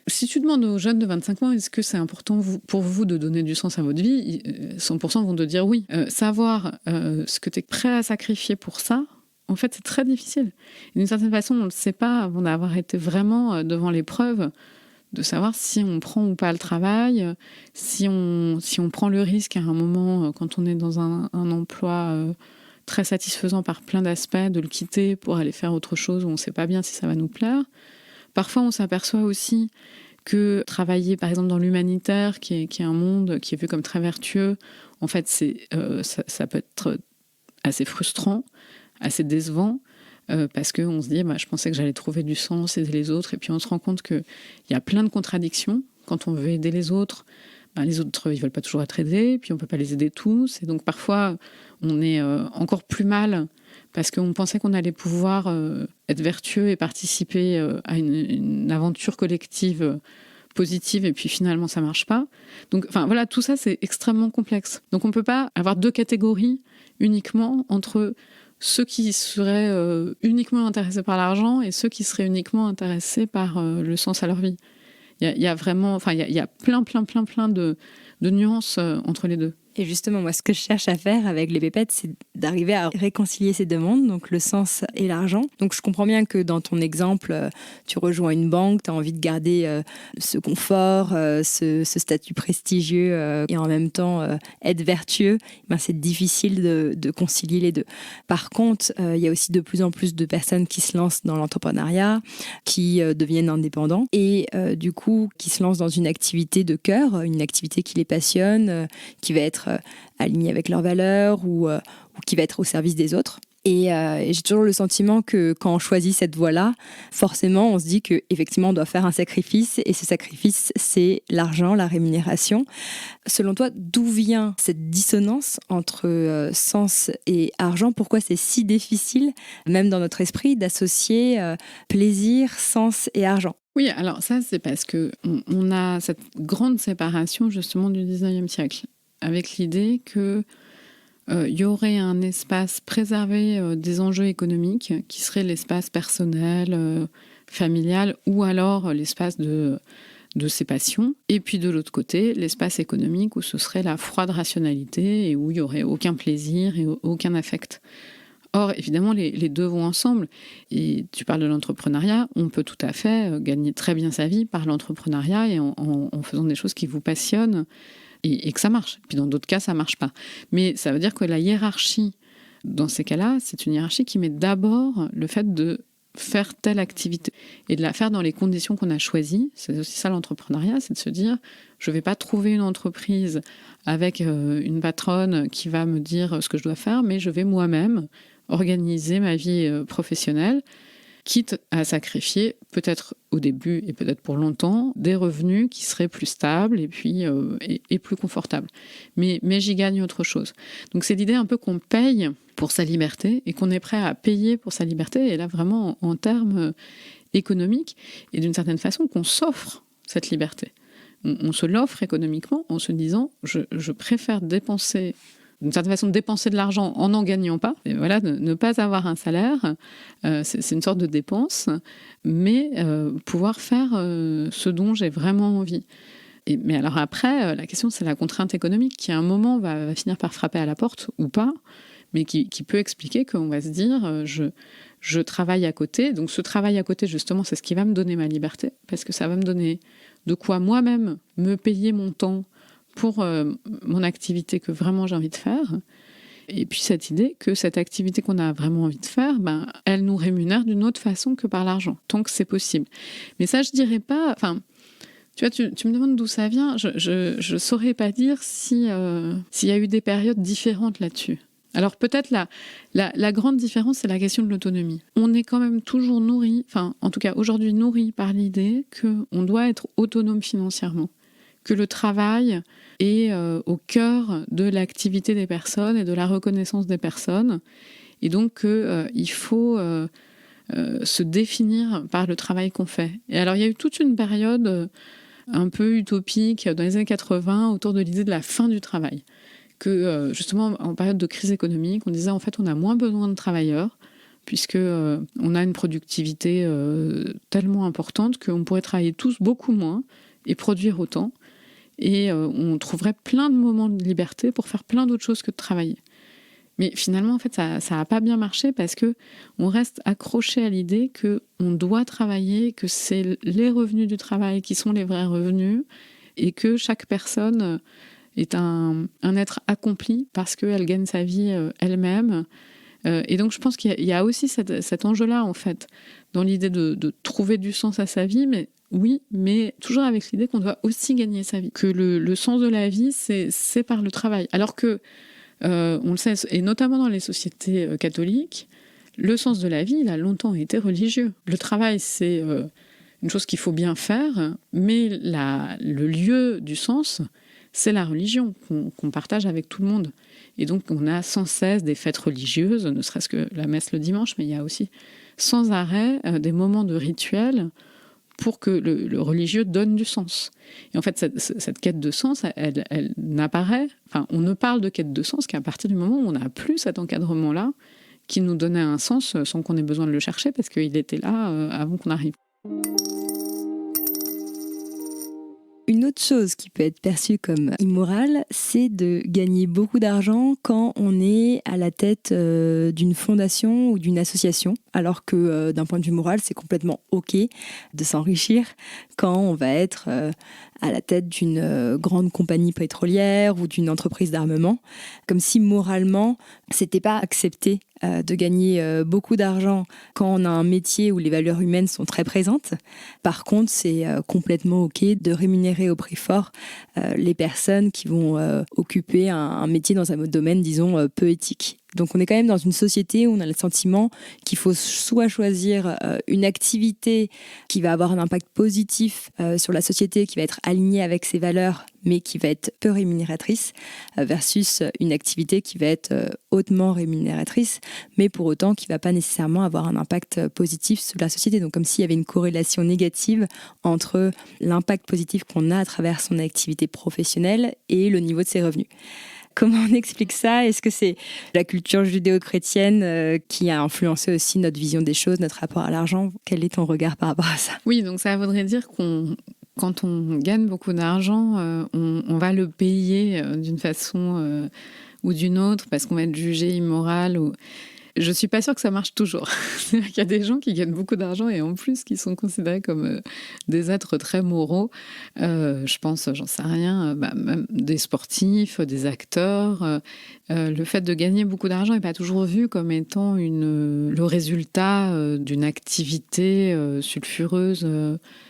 si tu demandes aux jeunes de 25 ans, est-ce que c'est important pour vous de donner du sens à votre vie, 100% vont te dire oui. Savoir ce que tu es prêt à sacrifier pour ça, en fait, c'est très difficile. Et d'une certaine façon, on ne le sait pas avant d'avoir été vraiment devant l'épreuve, de savoir si on prend ou pas le travail, si on prend le risque à un moment, quand on est dans un emploi très satisfaisant par plein d'aspects, de le quitter pour aller faire autre chose où on ne sait pas bien si ça va nous plaire. Parfois, on s'aperçoit aussi que travailler, par exemple, dans l'humanitaire, qui est un monde qui est vu comme très vertueux, en fait, ça peut être assez frustrant, assez décevant, parce qu'on se dit je pensais que j'allais trouver du sens, aider les autres, et puis on se rend compte qu'il y a plein de contradictions. Quand on veut aider les autres, les autres ils veulent pas toujours être aidés, puis on peut pas les aider tous, et donc parfois on est encore plus mal parce qu'on pensait qu'on allait pouvoir être vertueux et participer à une aventure collective positive, et puis finalement ça marche pas. Donc voilà, tout ça c'est extrêmement complexe. Donc on peut pas avoir deux catégories uniquement entre ceux qui seraient uniquement intéressés par l'argent et ceux qui seraient uniquement intéressés par le sens à leur vie. Il y a vraiment, il y a plein de nuances entre les deux. Et justement, moi, ce que je cherche à faire avec les pépettes, c'est d'arriver à réconcilier ces deux mondes, donc le sens et l'argent. Donc, je comprends bien que dans ton exemple, tu rejoins une banque, tu as envie de garder ce confort, ce statut prestigieux et en même temps être vertueux. C'est difficile de concilier les deux. Par contre, il y a aussi de plus en plus de personnes qui se lancent dans l'entrepreneuriat, qui deviennent indépendants et du coup, qui se lancent dans une activité de cœur, une activité qui les passionne, qui va être alignée avec leurs valeurs ou qui va être au service des autres. Et j'ai toujours le sentiment que quand on choisit cette voie-là, forcément, on se dit qu'effectivement, on doit faire un sacrifice. Et ce sacrifice, c'est l'argent, la rémunération. Selon toi, d'où vient cette dissonance entre sens et argent ? Pourquoi c'est si difficile, même dans notre esprit, d'associer plaisir, sens et argent ? Oui, alors ça, c'est parce qu'on a cette grande séparation justement du 19e siècle, avec l'idée que y aurait un espace préservé des enjeux économiques qui serait l'espace personnel, familial, ou alors l'espace de de ses passions. Et puis de l'autre côté, l'espace économique où ce serait la froide rationalité et où il n'y aurait aucun plaisir et aucun affect. Or, évidemment, les deux vont ensemble. Et tu parles de l'entrepreneuriat, on peut tout à fait gagner très bien sa vie par l'entrepreneuriat et en faisant des choses qui vous passionnent et que ça marche. Puis dans d'autres cas, ça ne marche pas. Mais ça veut dire que la hiérarchie, dans ces cas-là, c'est une hiérarchie qui met d'abord le fait de faire telle activité et de la faire dans les conditions qu'on a choisies. C'est aussi ça l'entrepreneuriat, c'est de se dire je ne vais pas trouver une entreprise avec une patronne qui va me dire ce que je dois faire, mais je vais moi-même organiser ma vie professionnelle, quitte à sacrifier, peut-être au début et peut-être pour longtemps, des revenus qui seraient plus stables et puis et plus confortables. Mais j'y gagne autre chose. Donc c'est l'idée un peu qu'on paye pour sa liberté et qu'on est prêt à payer pour sa liberté, et là vraiment en termes économiques, et d'une certaine façon qu'on s'offre cette liberté. On se l'offre économiquement en se disant je préfère dépenser, d'une certaine façon, dépenser de l'argent en n'en gagnant pas. Et voilà, ne pas avoir un salaire, c'est une sorte de dépense, mais pouvoir faire ce dont j'ai vraiment envie. Mais alors après, la question, c'est la contrainte économique qui, à un moment, va finir par frapper à la porte ou pas, mais qui peut expliquer qu'on va se dire je travaille à côté. Donc ce travail à côté, justement, c'est ce qui va me donner ma liberté, parce que ça va me donner de quoi moi-même me payer mon temps pour mon activité que vraiment j'ai envie de faire. Et puis cette idée que cette activité qu'on a vraiment envie de faire, elle nous rémunère d'une autre façon que par l'argent, tant que c'est possible. Mais ça, je dirais pas... Enfin, tu vois, tu me demandes d'où ça vient. Je saurais pas dire s'il y a eu des périodes différentes là-dessus. Alors peut-être la grande différence, c'est la question de l'autonomie. On est quand même toujours nourri, enfin en tout cas aujourd'hui nourri par l'idée qu'on doit être autonome financièrement, que le travail est au cœur de l'activité des personnes et de la reconnaissance des personnes, et donc qu'il faut se définir par le travail qu'on fait. Et alors il y a eu toute une période un peu utopique dans les années 80 autour de l'idée de la fin du travail. Que justement en période de crise économique, on disait en fait on a moins besoin de travailleurs puisque on a une productivité tellement importante qu'on pourrait travailler tous beaucoup moins et produire autant, et on trouverait plein de moments de liberté pour faire plein d'autres choses que de travailler. Mais finalement en fait ça n'a pas bien marché parce que on reste accroché à l'idée que on doit travailler, que c'est les revenus du travail qui sont les vrais revenus, et que chaque personne est un être accompli parce qu'elle gagne sa vie elle-même. Et donc, je pense qu'il y a aussi cet enjeu-là, en fait, dans l'idée de trouver du sens à sa vie, mais oui, mais toujours avec l'idée qu'on doit aussi gagner sa vie. Que le sens de la vie, c'est par le travail. Alors que, on le sait, et notamment dans les sociétés catholiques, le sens de la vie, il a longtemps été religieux. Le travail, c'est une chose qu'il faut bien faire, mais le lieu du sens, c'est la religion qu'on partage avec tout le monde. Et donc, on a sans cesse des fêtes religieuses, ne serait-ce que la messe le dimanche, mais il y a aussi sans arrêt des moments de rituel pour que le religieux donne du sens. Et en fait, cette quête de sens, elle n'apparaît... Enfin, on ne parle de quête de sens qu'à partir du moment où on n'a plus cet encadrement-là qui nous donnait un sens sans qu'on ait besoin de le chercher, parce qu'il était là avant qu'on arrive. Une autre chose qui peut être perçue comme immorale, c'est de gagner beaucoup d'argent quand on est à la tête d'une fondation ou d'une association, alors que d'un point de vue moral, c'est complètement OK de s'enrichir quand on va être à la tête d'une grande compagnie pétrolière ou d'une entreprise d'armement, comme si moralement, c'était pas accepté de gagner beaucoup d'argent quand on a un métier où les valeurs humaines sont très présentes. Par contre, c'est complètement OK de rémunérer au prix fort les personnes qui vont occuper un métier dans un domaine, disons, peu éthique. Donc on est quand même dans une société où on a le sentiment qu'il faut soit choisir une activité qui va avoir un impact positif sur la société, qui va être alignée avec ses valeurs, mais qui va être peu rémunératrice, versus une activité qui va être hautement rémunératrice, mais pour autant qui ne va pas nécessairement avoir un impact positif sur la société. Donc comme s'il y avait une corrélation négative entre l'impact positif qu'on a à travers son activité professionnelle et le niveau de ses revenus. Comment on explique ça ? Est-ce que c'est la culture judéo-chrétienne qui a influencé aussi notre vision des choses, notre rapport à l'argent ? Quel est ton regard par rapport à ça ? Oui, donc ça voudrait dire qu'on Quand on gagne beaucoup d'argent, on va le payer d'une façon ou d'une autre parce qu'on va être jugé immoral. Je ne suis pas sûre que ça marche toujours. C'est-à-dire qu'il y a des gens qui gagnent beaucoup d'argent et en plus qui sont considérés comme des êtres très moraux. Je pense, j'en sais rien, même des sportifs, des acteurs. Le fait de gagner beaucoup d'argent n'est pas toujours vu comme étant le résultat d'une activité sulfureuse.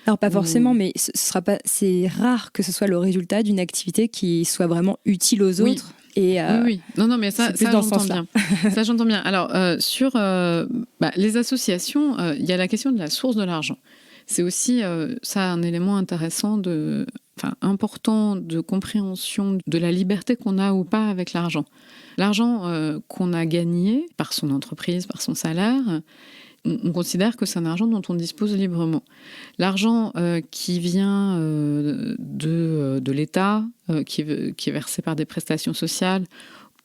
Alors pas forcément, mais c'est rare que ce soit le résultat d'une activité qui soit vraiment utile aux autres. Et oui. Non, mais ça j'entends bien. Ça, j'entends bien. Alors, sur les associations, il y a la question de la source de l'argent. C'est aussi ça un élément intéressant, important de compréhension de la liberté qu'on a ou pas avec l'argent. L'argent qu'on a gagné par son entreprise, par son salaire, on considère que c'est un argent dont on dispose librement. L'argent qui vient de l'État, qui est versé par des prestations sociales,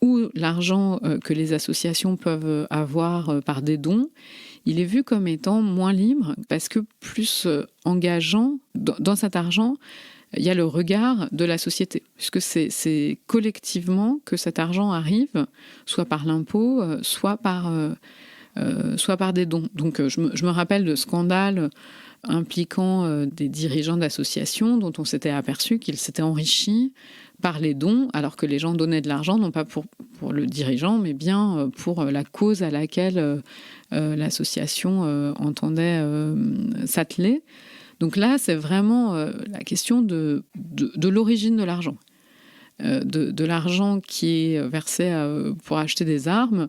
ou l'argent que les associations peuvent avoir par des dons, il est vu comme étant moins libre parce que plus engageant. Dans cet argent, il y a le regard de la société, puisque c'est collectivement que cet argent arrive, soit par l'impôt, soit par des dons. Donc je me rappelle de scandales impliquant des dirigeants d'associations dont on s'était aperçu qu'ils s'étaient enrichis par les dons, alors que les gens donnaient de l'argent, non pas pour le dirigeant, mais bien pour la cause à laquelle l'association entendait s'atteler. Donc là, c'est vraiment la question de l'origine de l'argent. De l'argent qui est versé pour acheter des armes.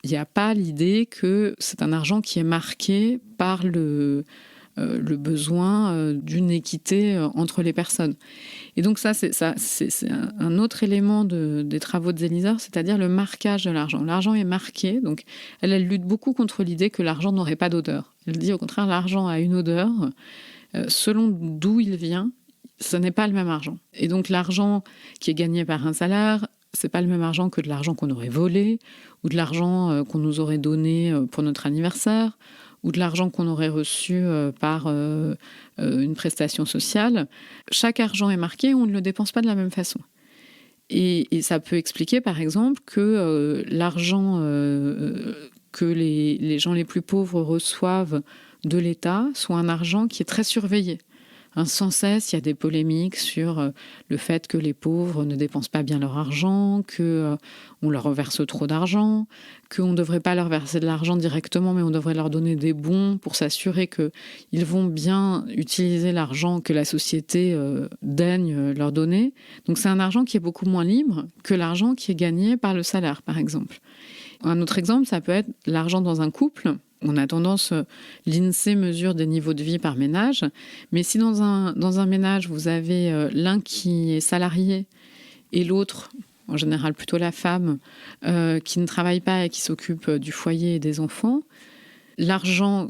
Il n'y a pas l'idée que c'est un argent qui est marqué par le besoin d'une équité entre les personnes. Et donc ça, c'est un autre élément des travaux de Zelizer, c'est-à-dire le marquage de l'argent. L'argent est marqué, donc elle lutte beaucoup contre l'idée que l'argent n'aurait pas d'odeur. Elle dit au contraire, l'argent a une odeur. Selon d'où il vient, ce n'est pas le même argent. Et donc l'argent qui est gagné par un salaire, c'est pas le même argent que de l'argent qu'on aurait volé, ou de l'argent qu'on nous aurait donné pour notre anniversaire, ou de l'argent qu'on aurait reçu par une prestation sociale. Chaque argent est marqué, on ne le dépense pas de la même façon. Et ça peut expliquer, par exemple, que l'argent que les gens les plus pauvres reçoivent de l'État soit un argent qui est très surveillé. Sans cesse, il y a des polémiques sur le fait que les pauvres ne dépensent pas bien leur argent, qu'on leur verse trop d'argent, qu'on ne devrait pas leur verser de l'argent directement, mais on devrait leur donner des bons pour s'assurer qu'ils vont bien utiliser l'argent que la société daigne leur donner. Donc c'est un argent qui est beaucoup moins libre que l'argent qui est gagné par le salaire, par exemple. Un autre exemple, ça peut être l'argent dans un couple. On a tendance, l'INSEE mesure des niveaux de vie par ménage, mais si dans un ménage, vous avez l'un qui est salarié et l'autre, en général plutôt la femme, qui ne travaille pas et qui s'occupe du foyer et des enfants, l'argent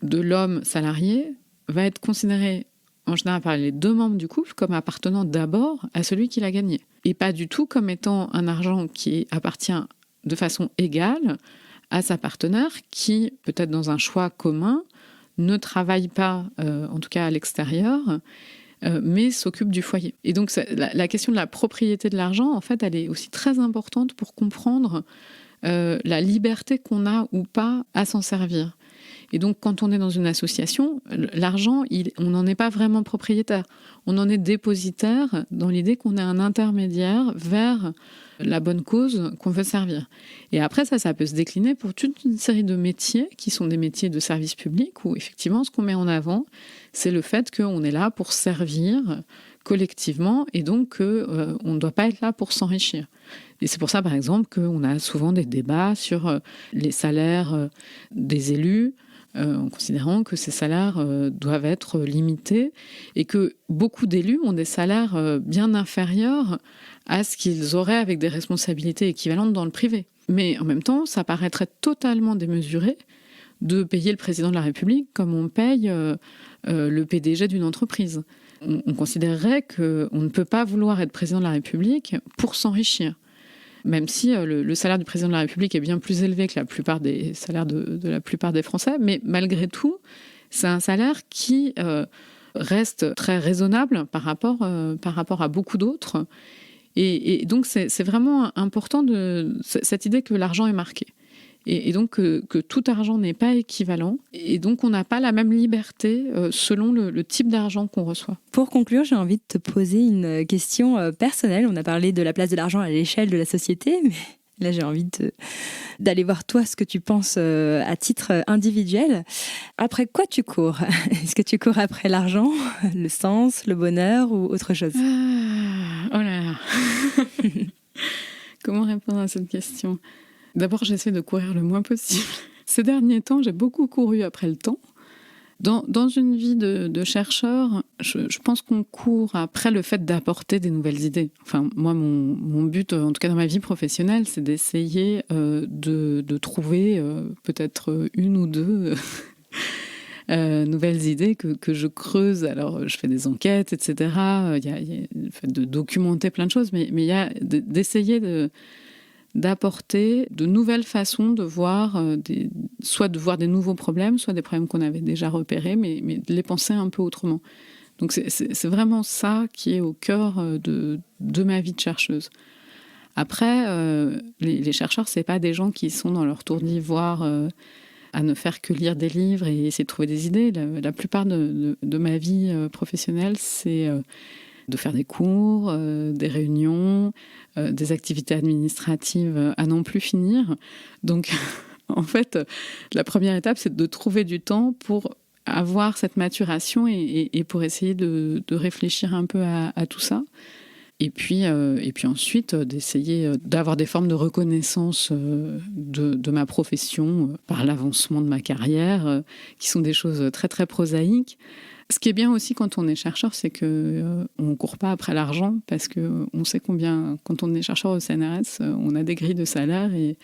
de l'homme salarié va être considéré en général par les deux membres du couple comme appartenant d'abord à celui qui l'a gagné, et pas du tout comme étant un argent qui appartient de façon égale à sa partenaire qui, peut-être dans un choix commun, ne travaille pas, en tout cas à l'extérieur, mais s'occupe du foyer. Et donc la question de la propriété de l'argent, en fait, elle est aussi très importante pour comprendre la liberté qu'on a ou pas à s'en servir. Et donc, quand on est dans une association, l'argent, on n'en est pas vraiment propriétaire. On en est dépositaire dans l'idée qu'on est un intermédiaire vers la bonne cause qu'on veut servir. Et après, ça peut se décliner pour toute une série de métiers qui sont des métiers de service public où, effectivement, ce qu'on met en avant, c'est le fait qu'on est là pour servir collectivement et donc on ne doit pas être là pour s'enrichir. Et c'est pour ça, par exemple, qu'on a souvent des débats sur les salaires des élus, en considérant que ces salaires doivent être limités et que beaucoup d'élus ont des salaires bien inférieurs à ce qu'ils auraient avec des responsabilités équivalentes dans le privé. Mais en même temps, ça paraîtrait totalement démesuré de payer le président de la République comme on paye le PDG d'une entreprise. On considérerait qu'on ne peut pas vouloir être président de la République pour s'enrichir. Même si le salaire du président de la République est bien plus élevé que la plupart des salaires de la plupart des Français, mais malgré tout, c'est un salaire qui reste très raisonnable par rapport à beaucoup d'autres. Et donc, c'est vraiment important cette idée que l'argent est marqué. Et donc, que tout argent n'est pas équivalent. Et donc, on n'a pas la même liberté selon le type d'argent qu'on reçoit. Pour conclure, j'ai envie de te poser une question personnelle. On a parlé de la place de l'argent à l'échelle de la société, mais là, j'ai envie d'aller voir toi ce que tu penses à titre individuel. Après quoi tu cours ? Est-ce que tu cours après l'argent, le sens, le bonheur ou autre chose ? Oh là là. Comment répondre à cette question ? D'abord, j'essaie de courir le moins possible. Ces derniers temps, j'ai beaucoup couru après le temps. Dans une vie de chercheur, je pense qu'on court après le fait d'apporter des nouvelles idées. Enfin, moi, mon but, en tout cas dans ma vie professionnelle, c'est d'essayer de trouver peut-être une ou deux nouvelles idées que je creuse. Alors, je fais des enquêtes, etc. Il y a le fait de documenter plein de choses, mais il y a d'essayer d'apporter de nouvelles façons de voir, soit de voir des nouveaux problèmes, soit des problèmes qu'on avait déjà repérés, mais de les penser un peu autrement. Donc c'est vraiment ça qui est au cœur de ma vie de chercheuse. Après, les chercheurs, c'est pas des gens qui sont dans leur tour d'ivoire à ne faire que lire des livres et essayer de trouver des idées. La plupart de ma vie professionnelle, c'est de faire des cours, des réunions, des activités administratives à n'en plus finir. Donc, en fait, la première étape, c'est de trouver du temps pour avoir cette maturation et pour essayer de réfléchir un peu à tout ça. Et puis ensuite, d'essayer d'avoir des formes de reconnaissance de ma profession par l'avancement de ma carrière, qui sont des choses très, très prosaïques. Ce qui est bien aussi quand on est chercheur, c'est qu'on ne court pas après l'argent parce qu'on sait combien, quand on est chercheur au CNRS, on a des grilles de salaire et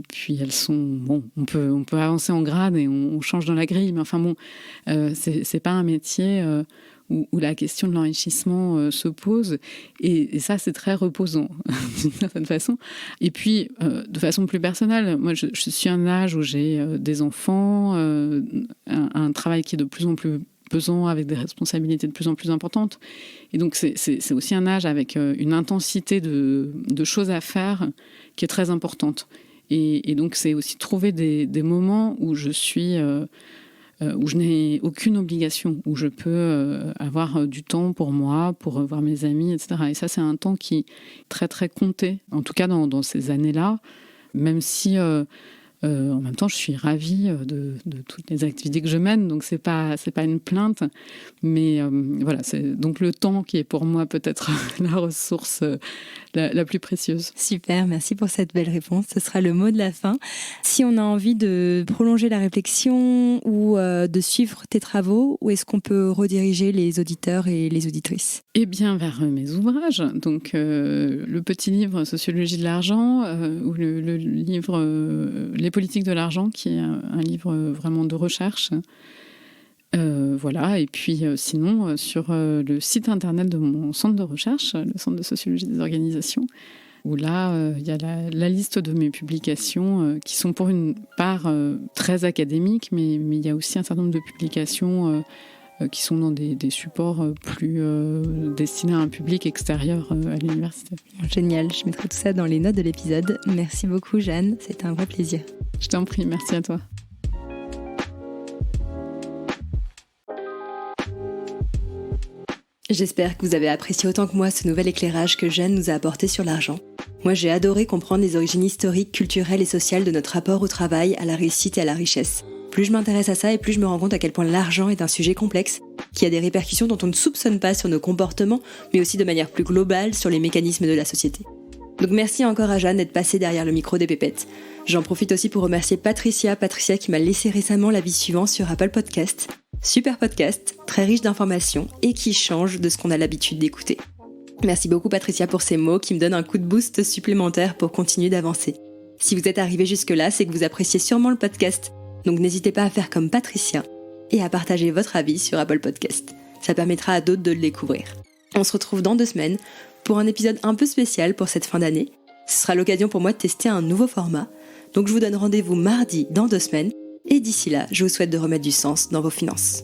puis elles sont... Bon, on peut avancer en grade et on change dans la grille, mais enfin bon, c'est pas un métier où la question de l'enrichissement se pose et ça, c'est très reposant d'une certaine façon. Et puis, de façon plus personnelle, moi, je suis à un âge où j'ai des enfants, un travail qui est de plus en plus pesant, avec des responsabilités de plus en plus importantes. Et donc, c'est aussi un âge avec une intensité de choses à faire qui est très importante. Et donc, c'est aussi trouver des moments où je suis... où je n'ai aucune obligation, où je peux avoir du temps pour moi, pour voir mes amis, etc. Et ça, c'est un temps qui est très, très compté, en tout cas dans ces années-là, même si... en même temps, je suis ravie de toutes les activités que je mène, donc c'est pas une plainte, mais voilà, c'est donc le temps qui est pour moi peut-être la ressource la plus précieuse. Super, merci pour cette belle réponse. Ce sera le mot de la fin. Si on a envie de prolonger la réflexion ou de suivre tes travaux, où est-ce qu'on peut rediriger les auditeurs et les auditrices ? Eh bien, vers mes ouvrages. Donc, le petit livre Sociologie de l'argent ou le livre Les politiques de l'argent, qui est un livre vraiment de recherche. Voilà, et puis sinon, sur le site internet de mon centre de recherche, le Centre de sociologie des organisations, où là, il y a la liste de mes publications qui sont pour une part très académiques, mais il y a aussi un certain nombre de publications qui sont dans des supports plus destinés à un public extérieur à l'université. Génial, je mettrai tout ça dans les notes de l'épisode. Merci beaucoup Jeanne, c'était un vrai plaisir. Je t'en prie, merci à toi. J'espère que vous avez apprécié autant que moi ce nouvel éclairage que Jeanne nous a apporté sur l'argent. Moi, j'ai adoré comprendre les origines historiques, culturelles et sociales de notre rapport au travail, à la réussite et à la richesse. Plus je m'intéresse à ça et plus je me rends compte à quel point l'argent est un sujet complexe, qui a des répercussions dont on ne soupçonne pas sur nos comportements, mais aussi de manière plus globale sur les mécanismes de la société. Donc merci encore à Jeanne d'être passée derrière le micro des pépettes. J'en profite aussi pour remercier Patricia qui m'a laissé récemment l'avis suivant sur Apple Podcast. Super podcast, très riche d'informations et qui change de ce qu'on a l'habitude d'écouter. Merci beaucoup Patricia pour ces mots qui me donnent un coup de boost supplémentaire pour continuer d'avancer. Si vous êtes arrivé jusque-là, c'est que vous appréciez sûrement le podcast, donc n'hésitez pas à faire comme Patricia et à partager votre avis sur Apple Podcast. Ça permettra à d'autres de le découvrir. On se retrouve dans 2 semaines pour un épisode un peu spécial pour cette fin d'année. Ce sera l'occasion pour moi de tester un nouveau format, donc je vous donne rendez-vous mardi dans 2 semaines. Et d'ici là, je vous souhaite de remettre du sens dans vos finances.